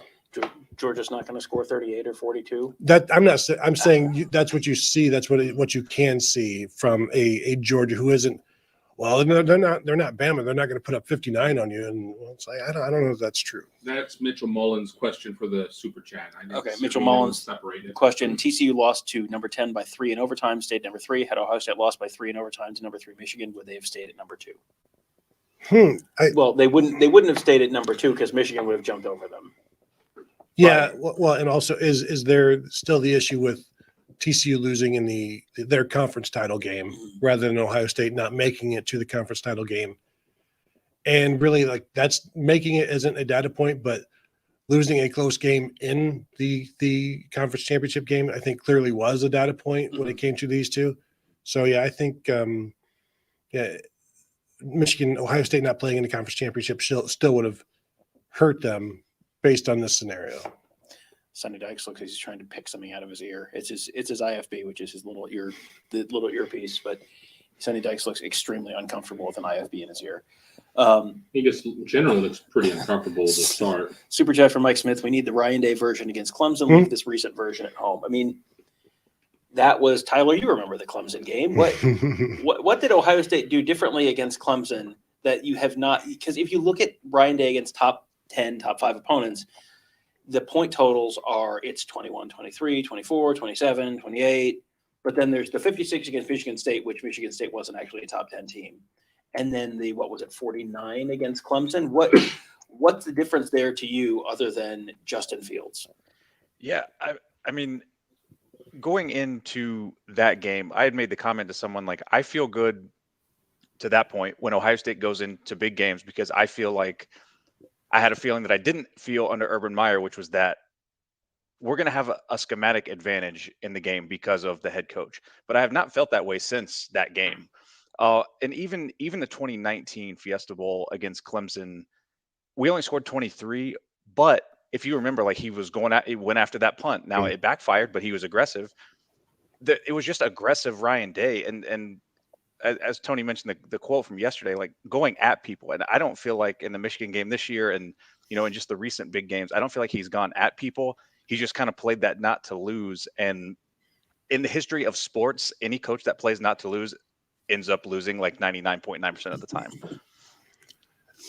S2: Georgia's not going to score 38 or 42.
S1: I'm saying that's what you see. That's what you can see from a Georgia who isn't. Well, they're not Bama. They're not going to put up 59 on you. And it's like, I don't know if that's true.
S3: That's Mitchell Mullins' question for the super chat.
S2: Okay, Mitchell Mullins' question. TCU lost to number 10 by 3 in overtime. Stayed number 3. Had Ohio State lost by 3 in overtime to number 3 Michigan. Would they have stayed at number 2? Well, they wouldn't have stayed at number 2 because Michigan would have jumped over them.
S1: Yeah, well, and also is there still the issue with TCU losing in their conference title game rather than Ohio State not making it to the conference title game? And really, like, that's making it isn't a data point, but losing a close game in the conference championship game, I think clearly was a data point when it came to these two. So yeah, I think Michigan, Ohio State not playing in the conference championship still would have hurt them based on this scenario.
S2: Sonny Dykes looks like he's trying to pick something out of his ear. It's his IFB, which is his little earpiece. But Sonny Dykes looks extremely uncomfortable with an IFB in his ear.
S3: He just generally looks pretty uncomfortable to start.
S2: Super chat from Mike Smith. We need the Ryan Day version against Clemson. Leave this recent version at home. I mean, that was Tyler. You remember the Clemson game? What did Ohio State do differently against Clemson that you have not? Because if you look at Ryan Day against top 10, top 5 opponents, the point totals are it's 21, 23, 24, 27, 28. But then there's the 56 against Michigan State, which Michigan State wasn't actually a top 10 team. And then the 49 against Clemson? What's the difference there to you other than Justin Fields?
S4: Yeah, I mean, going into that game, I had made the comment to someone like, I feel good to that point when Ohio State goes into big games because I feel like I had a feeling that I didn't feel under Urban Meyer, which was that we're going to have a schematic advantage in the game because of the head coach. But I have not felt that way since that game. And even the 2019 Fiesta Bowl against Clemson, we only scored 23. But if you remember, like he went after that punt. Now it backfired, but he was aggressive. It was just aggressive Ryan Day. And as Tony mentioned, the quote from yesterday, like going at people. And I don't feel like in the Michigan game this year and, in just the recent big games, I don't feel like he's gone at people. he just kind of played that not to lose. And in the history of sports, any coach that plays not to lose ends up losing like 99.9% of the time.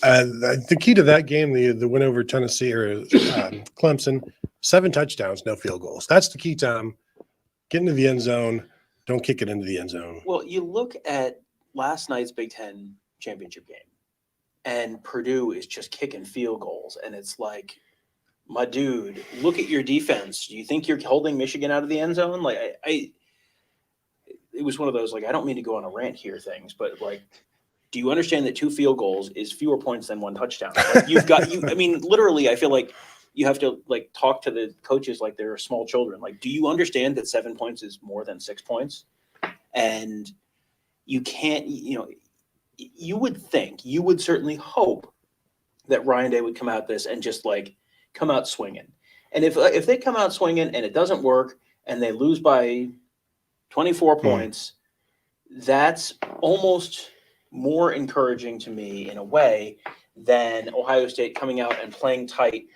S1: The key to that game, the win over Tennessee or Clemson, 7 touchdowns, no field goals. That's the key, Tom. Get into the end zone. Don't kick it into the end zone.
S2: Well, you look at last night's Big Ten championship game, and Purdue is just kicking field goals, and it's like, my dude, look at your defense. Do you think you're holding Michigan out of the end zone? Like, it was one of those, like, I don't mean to go on a rant here things, but like, do you understand that 2 field goals is fewer points than 1 touchdown? Like, I mean, literally, I feel like you have to like talk to the coaches like they're small children. Like, do you understand that 7 points is more than 6 points? And you can't, you would certainly hope that Ryan Day would come out this and just like come out swinging. And if they come out swinging and it doesn't work and they lose by 24 points, that's almost more encouraging to me in a way than Ohio State coming out and playing tight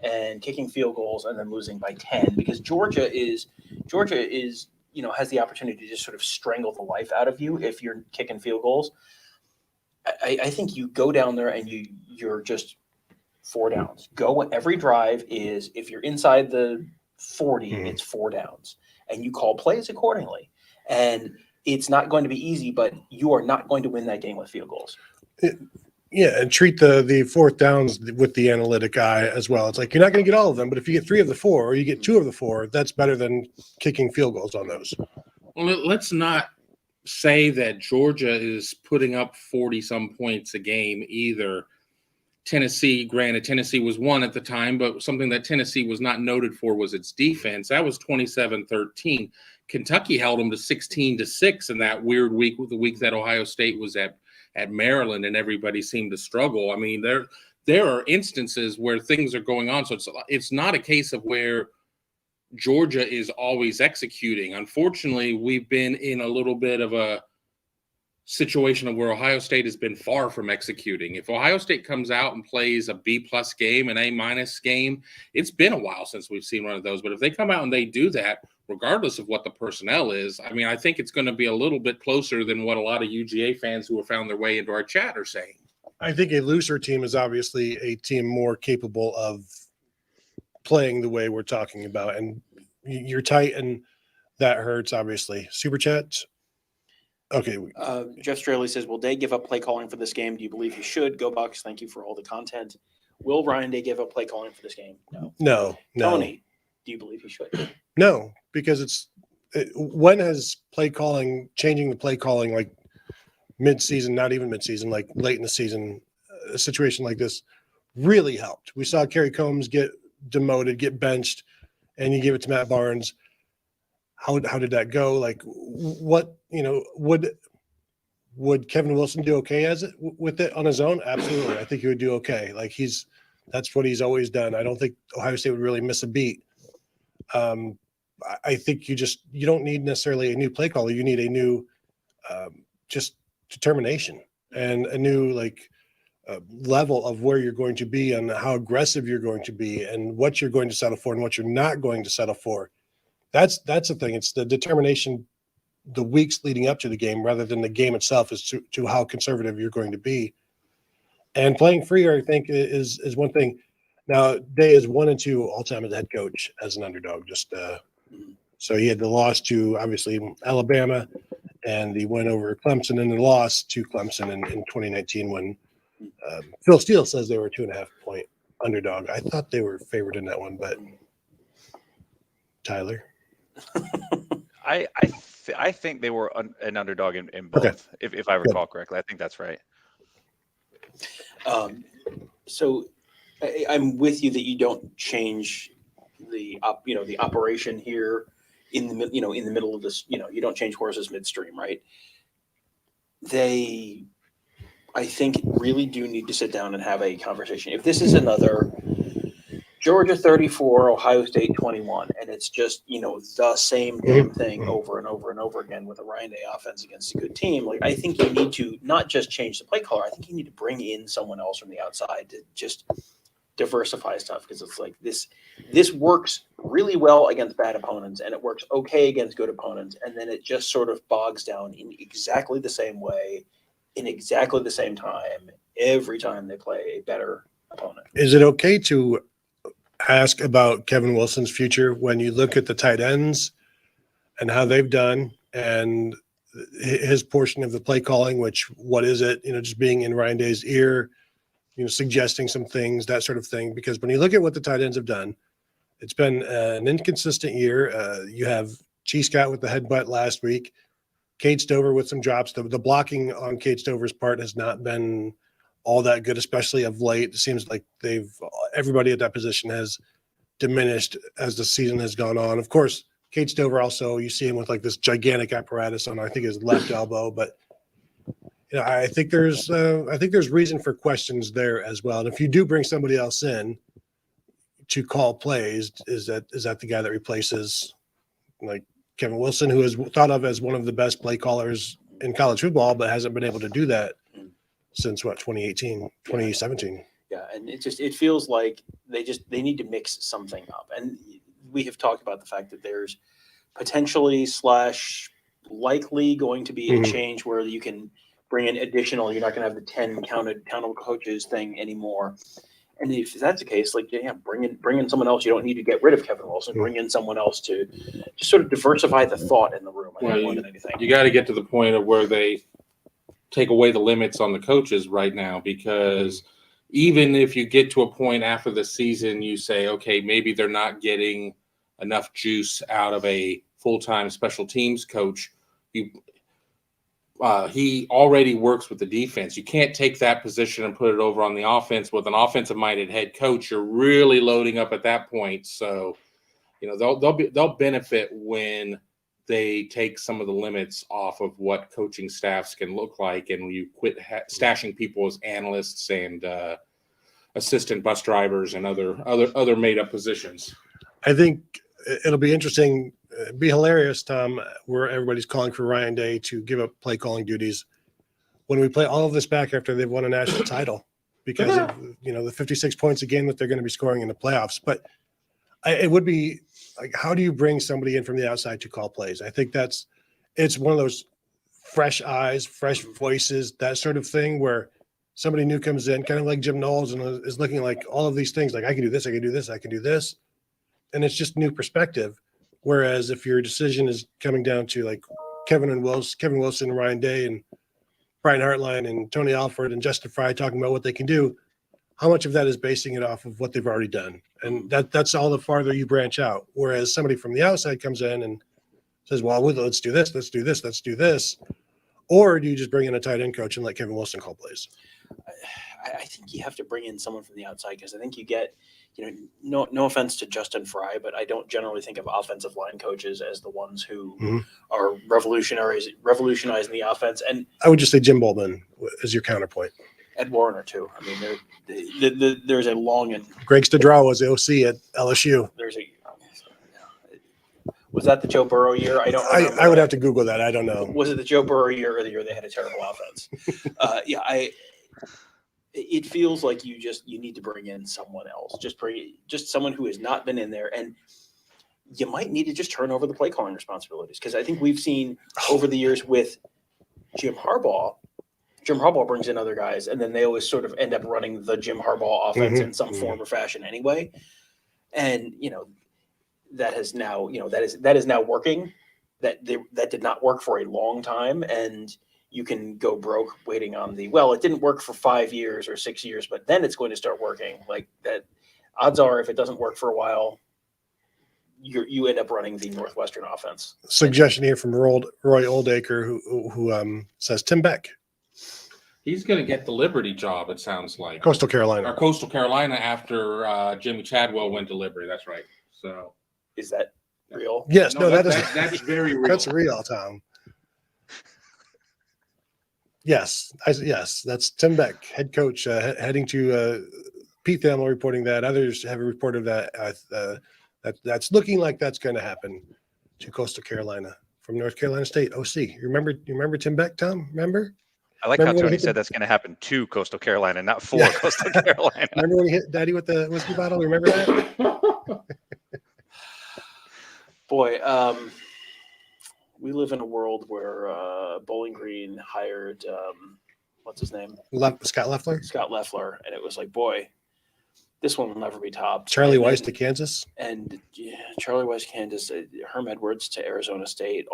S2: and kicking field goals and then losing by 10, because Georgia is, has the opportunity to just sort of strangle the life out of you if you're kicking field goals. I think you go down there and you're just 4 downs. Every drive is, if you're inside the 40, it's 4 downs, and you call plays accordingly. And it's not going to be easy, but you are not going to win that game with field goals.
S1: Yeah, and treat the 4th downs with the analytic eye as well. It's like, you're not going to get all of them, but if you get 3 of the 4 or you get 2 of the 4, that's better than kicking field goals on those.
S3: Well, let's not say that Georgia is putting up 40-some points a game either. Tennessee was 1 at the time, but something that Tennessee was not noted for was its defense. That was 27-13. Kentucky held them to 16-6 in that weird week, the week that Ohio State was at Maryland, and everybody seemed to struggle. I mean, there are instances where things are going on, so it's not a case of where Georgia is always executing. Unfortunately, we've been in a little bit of a situation of where Ohio State has been far from executing. If Ohio State comes out and plays a B+ game, an A- game, it's been a while since we've seen one of those. But if they come out and they do that, regardless of what the personnel is, I mean, I think it's going to be a little bit closer than what a lot of UGA fans who have found their way into our chat are saying.
S1: I think a looser team is obviously a team more capable of playing the way we're talking about. And you're tight, and that hurts, obviously. Super chats. Okay.
S2: Jeff Straley says, will Day give up play calling for this game? Do you believe he should? Go Bucks. Thank you for all the content. Will Ryan Day give up play calling for this game? No. Tony, do you believe he should?
S1: No, because when has changing the play calling like mid-season, not even mid-season, like late in the season, a situation like this really helped? We saw Kerry Combs get demoted, get benched, and you give it to Matt Barnes. How did that go? Like, what, would Kevin Wilson do okay with it on his own? Absolutely. I think he would do okay. Like, that's what he's always done. I don't think Ohio State would really miss a beat. I think you don't need necessarily a new play caller. You need a new, just determination and a new level of where you're going to be and how aggressive you're going to be and what you're going to settle for and what you're not going to settle for. That's the thing. It's the determination the weeks leading up to the game rather than the game itself as to how conservative you're going to be. And playing freer, I think, is one thing. Now, Day is 1-2 all-time as a head coach as an underdog. So he had the loss to, obviously, Alabama, and he went over Clemson and the loss to Clemson in 2019 when Phil Steele says they were a 2.5-point underdog. I thought they were favored in that one, but Tyler?
S4: I think they were an underdog in both, okay. if I recall correctly. I think that's right.
S2: So I'm with you that you don't change the operation here in the middle of this. You don't change horses midstream, right? They, I think, really do need to sit down and have a conversation. If this is another Georgia 34, Ohio State 21, and it's just, the same damn thing over and over and over again with a Ryan Day offense against a good team, like, I think you need to not just change the play caller. I think you need to bring in someone else from the outside to just diversify stuff, because it's like this works really well against bad opponents, and it works okay against good opponents, and then it just sort of bogs down in exactly the same way, in exactly the same time, every time they play a better opponent.
S1: Is it okay to ask about Kevin Wilson's future when you look at the tight ends and how they've done and his portion of the play calling, which, what is it, just being in Ryan Day's ear, suggesting some things, that sort of thing. Because when you look at what the tight ends have done, it's been an inconsistent year. You have G. Scott with the headbutt last week, Cade Stover with some drops. The blocking on Cade Stover's part has not been all that good, especially of late. It seems like everybody at that position has diminished as the season has gone on. Of course, Cade Stover also, you see him with like this gigantic apparatus on, I think, his left elbow, but I think there's reason for questions there as well. And if you do bring somebody else in to call plays, is that the guy that replaces like Kevin Wilson, who is thought of as one of the best play callers in college football, but hasn't been able to do that since 2017.
S2: Yeah, and it feels like they need to mix something up. And we have talked about the fact that there's potentially / likely going to be a change where you can bring in additional, you're not going to have the 10 countable coaches thing anymore. And if that's the case, bring in someone else. You don't need to get rid of Kevin Wilson. Bring in someone else to just sort of diversify the thought in the room. More than anything.
S3: You got to get to the point of where they take away the limits on the coaches right now, because even if you get to a point after the season, you say, okay, maybe they're not getting enough juice out of a full-time special teams coach. He already works with the defense. You can't take that position and put it over on the offense with an offensive-minded head coach. You're really loading up at that point. So, they'll benefit when they take some of the limits off of what coaching staffs can look like, and you quit stashing people as analysts and assistant bus drivers and other made-up positions.
S1: I think it'll be interesting. It'd be hilarious, Tom, where everybody's calling for Ryan Day to give up play calling duties when we play all of this back after they've won a national title, because of the 56 points a game that they're going to be scoring in the playoffs. But it would be like, how do you bring somebody in from the outside to call plays? I think it's one of those fresh eyes, fresh voices, that sort of thing, where somebody new comes in, kind of like Jim Knowles, and is looking like all of these things, like I can do this, I can do this, I can do this, and it's just new perspective. Whereas if your decision is coming down to like Kevin Wilson, Ryan Day, and Brian Hartline, and Tony Alford, and Justin Fry talking about what they can do, how much of that is basing it off of what they've already done? And that's all the farther you branch out. Whereas somebody from the outside comes in and says, well, let's do this, let's do this, let's do this. Or do you just bring in a tight end coach and let Kevin Wilson call plays?
S2: I think you have to bring in someone from the outside, because I think you get, no offense to Justin Fry, but I don't generally think of offensive line coaches as the ones who are revolutionizing the offense. And
S1: I would just say Jim Boltman is your counterpoint.
S2: Ed Warner too. I mean, there's a long and
S1: Greg Stadraw was the OC at LSU.
S2: Was that the Joe Burrow year? I don't.
S1: I would have to Google that. I don't know.
S2: Was it the Joe Burrow year or the year they had a terrible offense? It feels like you need to bring in someone else. Just someone who has not been in there, and you might need to just turn over the play calling responsibilities, because I think we've seen over the years with Jim Harbaugh brings in other guys, and then they always sort of end up running the Jim Harbaugh offense in some form or fashion anyway. And that is now working. That did not work for a long time, and you can go broke waiting on it didn't work for 5 years or 6 years, but then it's going to start working. Like that, odds are if it doesn't work for a while, you end up running the Northwestern offense.
S1: Suggestion here from Roy Oldacre, who says Tim Beck.
S3: He's going to get the Liberty job, it sounds like.
S1: Coastal Carolina.
S3: Or Coastal Carolina after Jimmy Chadwell went to Liberty. That's right. So,
S2: is that real?
S1: Yes. No,
S3: that's very real.
S1: That's real, Tom. Yes. That's Tim Beck, head coach, heading to Pete Thamel reporting that. Others have reported that that's looking like that's going to happen to Coastal Carolina from North Carolina State. OC. You remember Tim Beck, Tom? Remember?
S4: I like how
S1: Remember when he
S4: Tony
S1: hit the-
S4: said that's going to happen to Coastal Carolina, not for
S1: Yeah.
S4: Coastal Carolina.
S1: Remember when he hit Daddy with the whiskey bottle? Remember that?
S2: Boy, we live in a world where Bowling Green hired what's his name?
S1: Scott Leffler?
S2: Scott Leffler, and it was like, boy, this one will never be topped.
S1: Charlie
S2: And
S1: Weiss
S2: then-
S1: to Kansas?
S2: and yeah, Charlie Weiss, Kansas, Herm Edwards to Arizona State.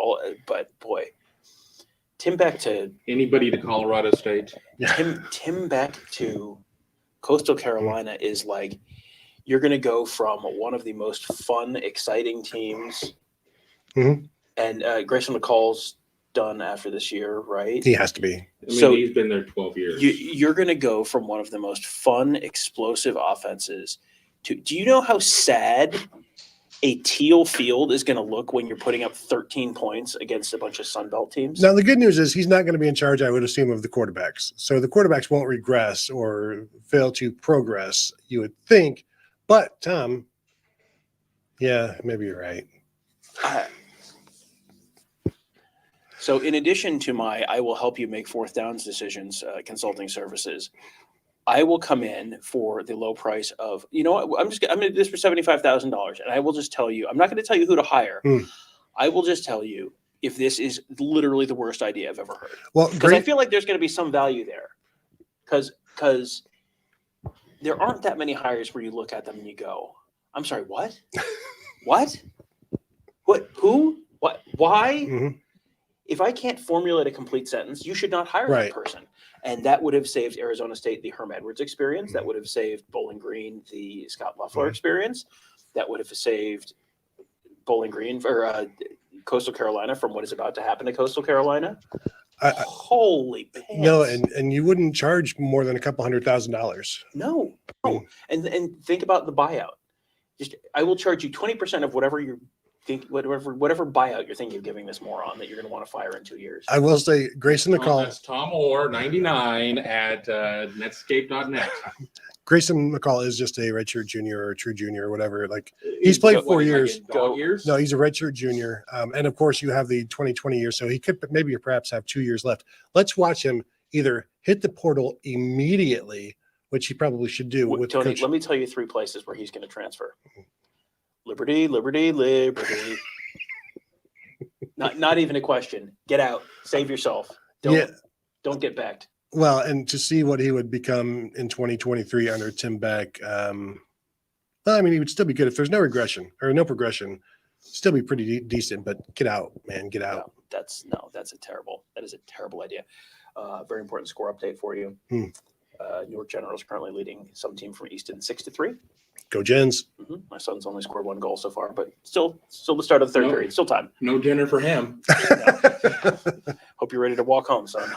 S2: But boy, Tim Beck to
S3: Anybody to Colorado State.
S2: Tim Beck to Coastal Carolina is like you're going to go from one of the most fun, exciting teams,
S1: Mhm.
S2: and Grayson McCall's done after this year, right?
S1: He has to be.
S3: I mean,
S2: So
S3: he's been there 12 years.
S2: you're going to go from one of the most fun, explosive offenses to. Do you know how sad a teal field is going to look when you're putting up 13 points against a bunch of Sun Belt teams?
S1: Now, the good news is he's not going to be in charge, I would assume, of the quarterbacks. So the quarterbacks won't regress or fail to progress, you would think. But, Tom, yeah, maybe you're right.
S2: So in addition to my I will help you make fourth downs decisions consulting services, I will come in for the low price of, you know what, I'm going to do this for $75,000, and I will just tell you, I'm not going to tell you who to hire. I will just tell you if this is literally the worst idea I've ever heard.
S1: Well,
S2: Because I
S1: great.
S2: feel like there's going to be some value there. Because there aren't that many hires where you look at them and you go, I'm sorry, what? What? What? Who? What? Why?
S1: Mhm.
S2: If I can't formulate a complete sentence, you should not hire
S1: Right.
S2: that person. And that would have saved Arizona State the Herm Edwards experience. That would have saved Bowling Green the Scott Leffler experience. That would have saved Bowling Green or Coastal Carolina from what is about to happen to Coastal Carolina. Holy pants.
S1: No, and you wouldn't charge more than a couple $100,000.
S2: No. And think about the buyout. Just I will charge you 20% of whatever you think, whatever buyout you're thinking of giving this moron that you're going to want to fire in 2 years.
S1: I will say, Grayson McCall.
S3: That's Tom Orr, 99 at netscape.net.
S1: Grayson McCall is just a redshirt junior or a true junior or whatever. Like he's played 4 years.
S3: Years?
S1: No, he's a redshirt junior. And of course, you have the 2020 year, so he could maybe perhaps have 2 years left. Let's watch him either hit the portal immediately, which he probably should do. With
S2: Tony,
S1: Coach.
S2: let me tell you 3 places where he's going to transfer. Liberty, Liberty, Liberty. Not even a question. Get out. Save yourself. Don't get backed.
S1: Well, and to see what he would become in 2023 under Tim Beck, well, I mean, he would still be good if there's no regression or no progression. Still be pretty decent, but get out, man, get out.
S2: That is a terrible idea. Very important score update for you. Newark Generals currently leading some team from Easton 6-3.
S1: Go Gens.
S2: My son's only scored 1 goal so far, but still the start of the third period. Still time.
S3: No dinner for him.
S2: Hope you're ready to walk home, son.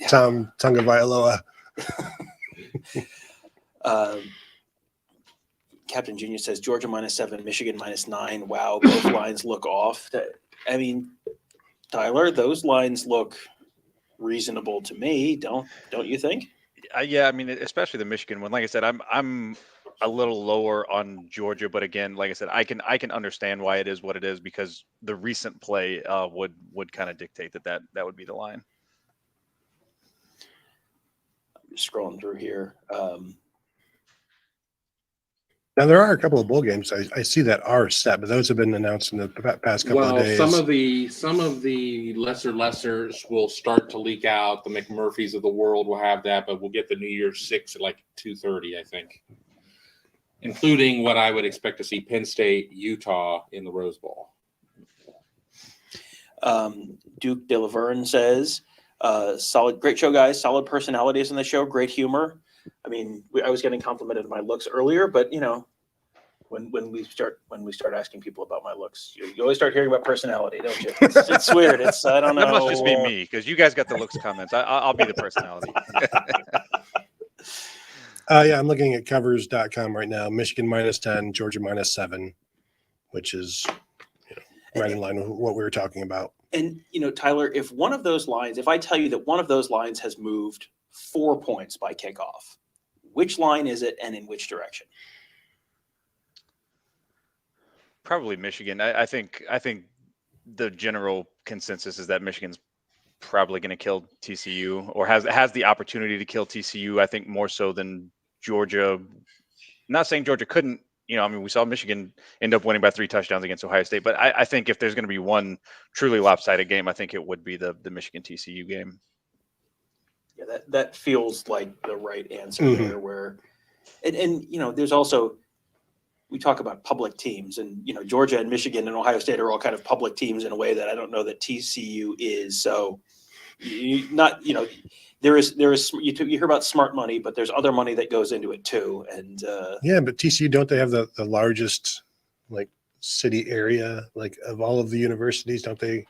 S1: Tom Tungavailoa.
S2: Captain Junior says Georgia -7, Michigan -9. Wow, both lines look off. I mean, Tyler, those lines look reasonable to me. Don't you think?
S4: Yeah, I mean, especially the Michigan one. Like I said, I'm a little lower on Georgia, but again, like I said, I can understand why it is what it is because the recent play would kind of dictate that would be the line.
S2: I'm just scrolling through here.
S1: Now there are a couple of bowl games I see that are set, but those have been announced in the past couple of days.
S3: Some of the lessers will start to leak out. The McMurphys of the world will have that, but we'll get the New Year's 6 at like 2:30, I think, including what I would expect to see Penn State, Utah in the Rose Bowl.
S2: Duke De Laverne says, "Solid, great show, guys. Solid personalities in the show. Great humor." I mean, I was getting complimented on my looks earlier, but you know, when we start asking people about my looks, you always start hearing about personality, don't you? It's weird. I don't know.
S4: That must just be me because you guys got the looks comments. I'll be the personality.
S1: Yeah, I'm looking at covers.com right now. Michigan -10, Georgia -7, which is right in line with what we were talking about.
S2: And Tyler, if I tell you that one of those lines has moved 4 points by kickoff, which line is it and in which direction?
S4: Probably Michigan. I think the general consensus is that Michigan's probably going to kill TCU, or has the opportunity to kill TCU. I think more so than Georgia. Not saying Georgia couldn't. I mean, we saw Michigan end up winning by 3 touchdowns against Ohio State. But I think if there's going to be one truly lopsided game, I think it would be the Michigan TCU game.
S2: Yeah, that feels like the right answer
S1: Mhm.
S2: there. Where, and there's also, we talk about public teams, and Georgia and Michigan and Ohio State are all kind of public teams in a way that I don't know that TCU is. So, there is you hear about smart money, but there's other money that goes into it too. And
S1: Yeah, but TCU, don't they have the largest like city area like of all of the universities? Don't they?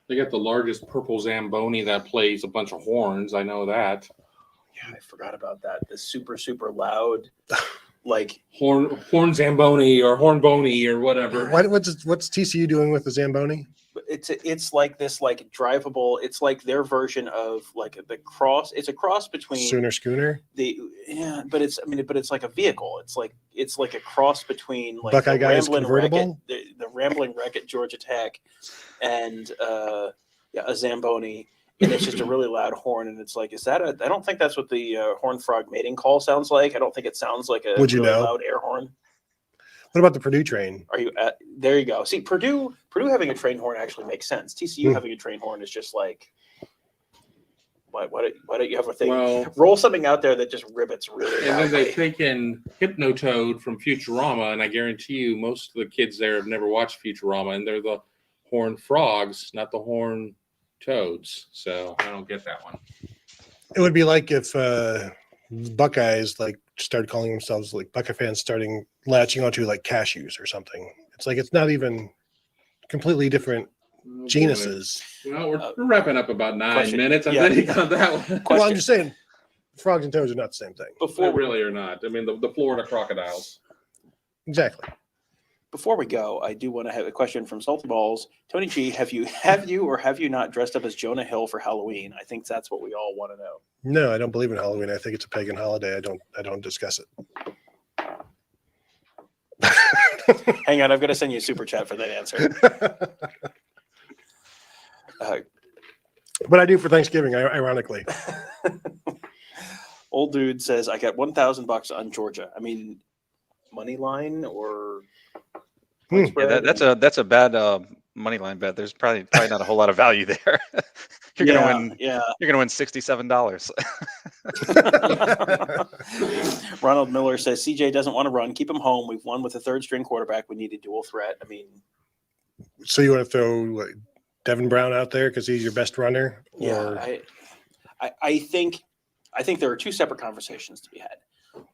S3: They got the largest purple Zamboni that plays a bunch of horns. I know that.
S2: yeah, I forgot about that. The super loud, like
S3: Horn Zamboni or Hornboni or whatever.
S1: What's TCU doing with the Zamboni?
S2: it's like this like drivable. It's like their version of like the cross. It's a cross between
S1: Sooner Schooner?
S2: but it's like a vehicle. It's like a cross between like
S1: Buckeye
S2: the
S1: Guys
S2: Ramblin'
S1: convertible?
S2: Wreck-It, the Rambling Wreck at Georgia Tech, and a Zamboni, and it's just a really loud horn. And it's like, I don't think that's what the horn frog mating call sounds like. I don't think it sounds like a
S1: Would you
S2: really
S1: know?
S2: loud air horn.
S1: What about the Purdue train?
S2: Are you there? You go. See, Purdue having a train horn actually makes sense. TCU
S1: Hmm.
S2: having a train horn is just like, why don't you have a thing?
S3: Well,
S2: Roll something out there that just rivets really
S3: and then
S2: loudly.
S3: they've taken Hypnotoad from Futurama, and I guarantee you most of the kids there have never watched Futurama, and they're the horned frogs, not the horned toads. So I don't get that one.
S1: It would be like if Buckeyes like started calling themselves like Buckeye fans starting latching onto like cashews or something. It's like it's not even completely different
S3: Oh, boy.
S1: genuses.
S3: Well, we're wrapping up about 9
S2: question.
S3: minutes. I
S2: Yeah.
S3: think on that one.
S1: Well, I'm
S2: Question.
S1: just saying frogs and toads are not the same thing.
S2: Before
S3: They
S2: we,
S3: really are not. I mean, the Florida crocodiles.
S1: Exactly.
S2: before we go, I do want to have a question from Salty Balls. Tony G, have you or have you not dressed up as Jonah Hill for Halloween? I think that's what we all want to know.
S1: No, I don't believe in Halloween. I think it's a pagan holiday. I don't discuss it.
S2: Hang on, I've got to send you a super chat for that answer.
S1: But I do for Thanksgiving, ironically.
S2: Old dude says, I got $1,000 on Georgia. I mean, money line or
S1: Hmm.
S2: spread?
S4: That's a bad money line bet. There's probably not a whole lot of value there. You're gonna win.
S2: Yeah.
S4: You're gonna win $67.
S2: Ronald Miller says CJ doesn't want to run. Keep him home. We've won with a third string quarterback. We need a dual threat. I mean,
S1: So you want to throw what, Devin Brown out there because he's your best runner?
S2: yeah, I think there are two separate conversations to be had.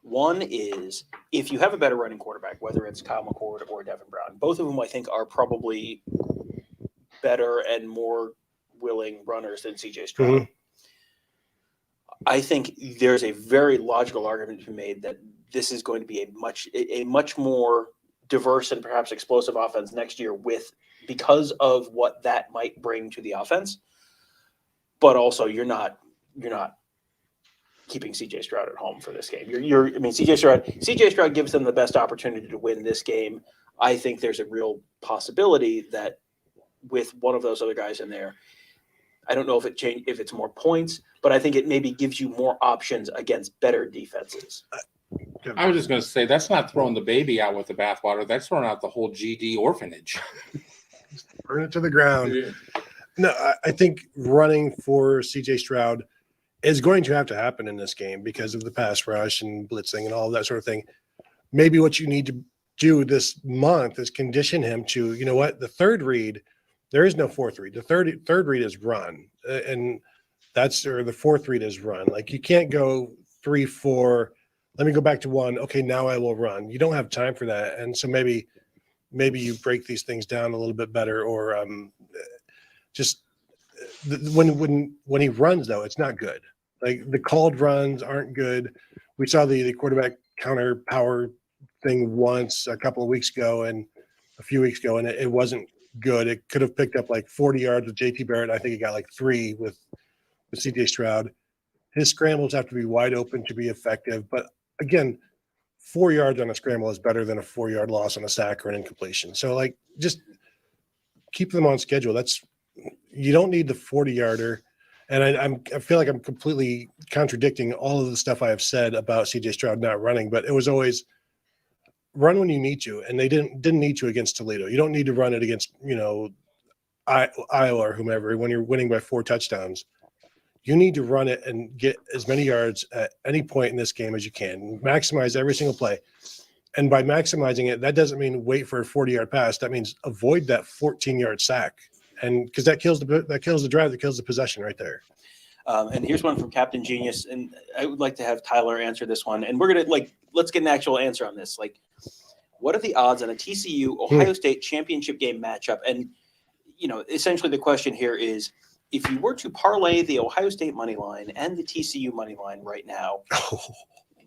S2: One is if you have a better running quarterback, whether it's Kyle McCord or Devin Brown, both of whom I think are probably better and more willing runners than CJ Stroud.
S1: Mhm.
S2: I think there's a very logical argument to be made that this is going to be a much more diverse and perhaps explosive offense next year because of what that might bring to the offense. But also, you're not keeping CJ Stroud at home for this game. CJ Stroud gives them the best opportunity to win this game. I think there's a real possibility that with one of those other guys in there, I don't know if it's more points, but I think it maybe gives you more options against better defenses.
S3: I was just going to say that's not throwing the baby out with the bathwater. That's throwing out the whole GD orphanage.
S1: Burn it to the ground. No, I think running for CJ Stroud is going to have to happen in this game because of the pass rush and blitzing and all of that sort of thing. Maybe what you need to do this month is condition him to, you know what, the third read, there is no fourth read. The third read is run, and the fourth read is run. Like you can't go 3-4. Let me go back to 1. Okay, now I will run. You don't have time for that, and so maybe you break these things down a little bit better, or when he runs though, it's not good. Like the called runs aren't good. We saw the quarterback counter power thing once a couple of weeks ago and a few weeks ago, and it wasn't good. It could have picked up like 40 yards with JT Barrett. I think he got like 3 with CJ Stroud. His scrambles have to be wide open to be effective. But again, 4 yards on a scramble is better than a 4-yard loss on a sack or an incompletion. So like just keep them on schedule. You don't need the 40-yarder. And I feel like I'm completely contradicting all of the stuff I have said about CJ Stroud not running, but it was always run when you need to, and they didn't need to against Toledo. You don't need to run it against Iowa or whomever when you're winning by 4 touchdowns. You need to run it and get as many yards at any point in this game as you can. Maximize every single play. And by maximizing it, that doesn't mean wait for a 40-yard pass. That means avoid that 14-yard sack. And because that kills the drive, that kills the possession right there.
S2: And here's one from Captain Genius, and I would like to have Tyler answer this one. And we're gonna let's get an actual answer on this. Like, what are the odds on a TCU Ohio State championship game matchup? And essentially the question here is, if you were to parlay the Ohio State money line and the TCU money line right now,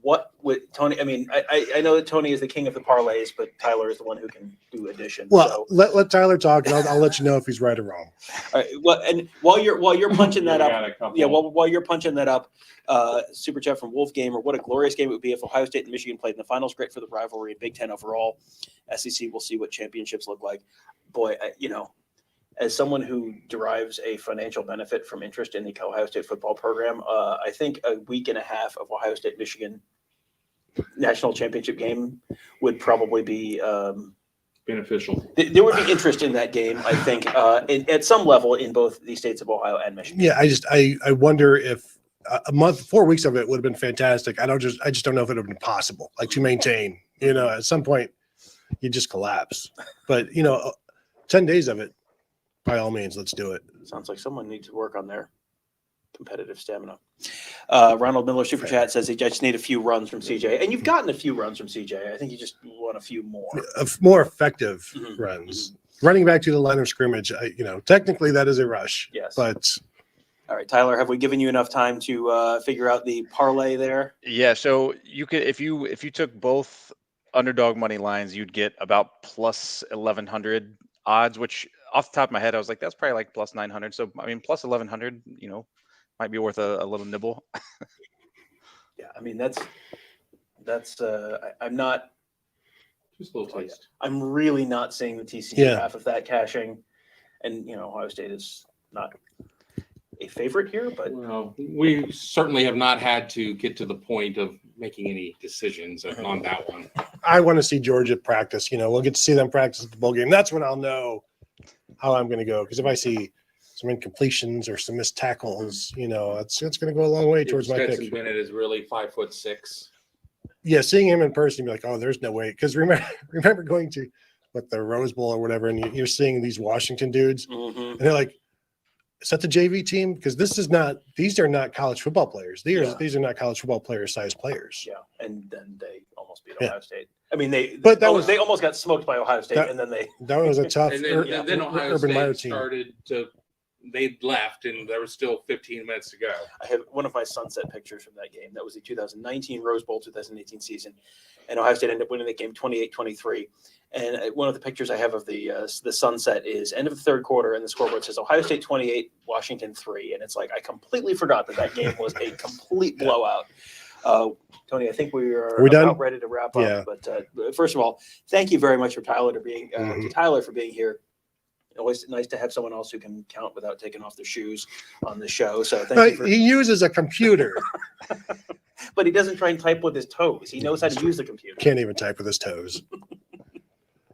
S2: what would Tony? I mean, I know that Tony is the king of the parlays, but Tyler is the one who can do addition.
S1: Well,
S2: so.
S1: let Tyler talk, and I'll let you know if he's right or wrong.
S2: All right. Well, and while you're punching that up, while you're punching that up, super chat from Wolf Gamer. What a glorious game it would be if Ohio State and Michigan played in the finals. Great for the rivalry and Big Ten overall. SEC, we'll see what championships look like. Boy, as someone who derives a financial benefit from interest in the Ohio State football program, I think a week and a half of Ohio State Michigan national championship game would probably be
S3: beneficial.
S2: There would be interest in that game, I think, at some level in both the states of Ohio and Michigan.
S1: Yeah, I wonder if a month, 4 weeks of it would have been fantastic. I just don't know if it would have been possible, like to maintain. At some point, you just collapse. But 10 days of it, by all means, let's do it.
S2: Sounds like someone needs to work on their competitive stamina. Ronald Miller Super Chat says he just need a few runs from CJ, and you've gotten a few runs from CJ. I think you just want a few more.
S1: More effective runs. Running back to the line of scrimmage, technically that is a rush.
S2: Yes.
S1: But
S2: all right, Tyler, have we given you enough time to figure out the parlay there?
S4: Yeah. So you could, if you took both underdog money lines, you'd get about plus 1,100 odds, which off the top of my head, I was like, that's probably like plus 900. So, I mean, plus 1,100, might be worth a little nibble.
S2: Yeah. I mean, that's I'm not
S3: just a little taste.
S2: I'm really not seeing the TCU half of that cashing, and Ohio State is not a favorite here, but
S3: we certainly have not had to get to the point of making any decisions on that one.
S1: I want to see Georgia practice. We'll get to see them practice at the bowl game. That's when I'll know how I'm going to go. Because if I see some incompletions or some missed tackles, it's going to go a long way towards my pick.
S3: Bennett is really 5'6".
S1: Yeah, seeing him in person, you'd be like, oh, there's no way. Because remember going to the Rose Bowl or whatever, and you're seeing these Washington dudes, and they're like, is that the JV team? Because these are not college football players. These are not college football player-sized players.
S2: Yeah, and then they almost beat Ohio State. I mean, they almost got smoked by Ohio State, and then
S1: that was a tough.
S3: and then Ohio
S1: Urban Meyer
S3: State
S1: team
S3: started to. They left, and there was still 15 minutes to go.
S2: I have one of my sunset pictures from that game. That was the 2019 Rose Bowl, 2018 season, and Ohio State ended up winning that game 28-23. And one of the pictures I have of the sunset is end of the third quarter, and the scoreboard says Ohio State 28, Washington 3. And it's like I completely forgot that game was a complete blowout. Tony, I think we are about ready to wrap up.
S1: Yeah.
S2: But first of all, thank you very much for Tyler for being here. Always nice to have someone else who can count without taking off their shoes on the show. So thank you.
S1: He uses a computer.
S2: But he doesn't try and type with his toes. He knows how to use the computer.
S1: Can't even type with his toes.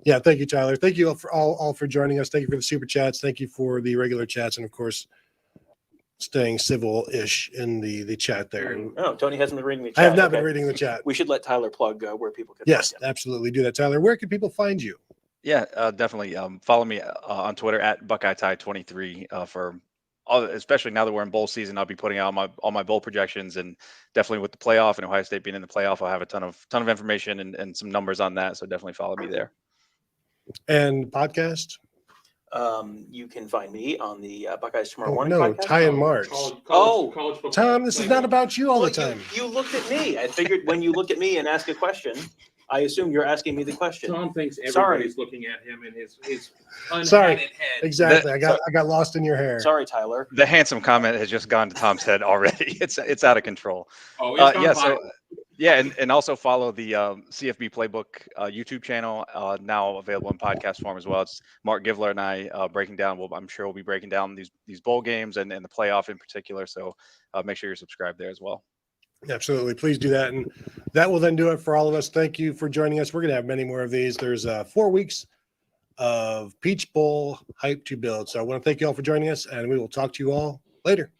S1: Yeah, thank you, Tyler. Thank you all for joining us. Thank you for the super chats. Thank you for the regular chats, and of course, staying civil-ish in the chat there.
S2: Oh, Tony hasn't been reading the chat.
S1: I have not been reading the chat.
S2: We should let Tyler plug where people can.
S1: Yes, absolutely. Do that, Tyler. Where can people find you?
S4: Yeah, definitely. Follow me on Twitter at BuckeyeTie23 for all, especially now that we're in bowl season. I'll be putting out all my bowl projections, and definitely with the playoff and Ohio State being in the playoff, I'll have a ton of information and some numbers on that. So definitely follow me there.
S1: And podcast?
S2: You can find me on the Buckeyes Tomorrow Morning
S1: no,
S2: podcast.
S1: Ty and March.
S3: College football.
S1: Tom, this is not about you all the time.
S2: You looked at me. I figured when you look at me and ask a question, I assume you're asking me the question.
S3: Tom thinks everybody's looking at him in his
S1: Sorry,
S3: head.
S1: Exactly. I got lost in your hair.
S2: Sorry, Tyler.
S4: The handsome comment has just gone to Tom's head already. It's out of control.
S3: Oh, it's
S4: yeah. So Yeah, and also follow the CFB Playbook YouTube channel, now available in podcast form as well. It's Mark Givler and I breaking down. Well, I'm sure we'll be breaking down these bowl games and the playoff in particular. So make sure you're subscribed there as well.
S1: Absolutely. Please do that. And that will then do it for all of us. Thank you for joining us. We're going to have many more of these. There's 4 weeks of Peach Bowl hype to build. So I want to thank you all for joining us, and we will talk to you all later.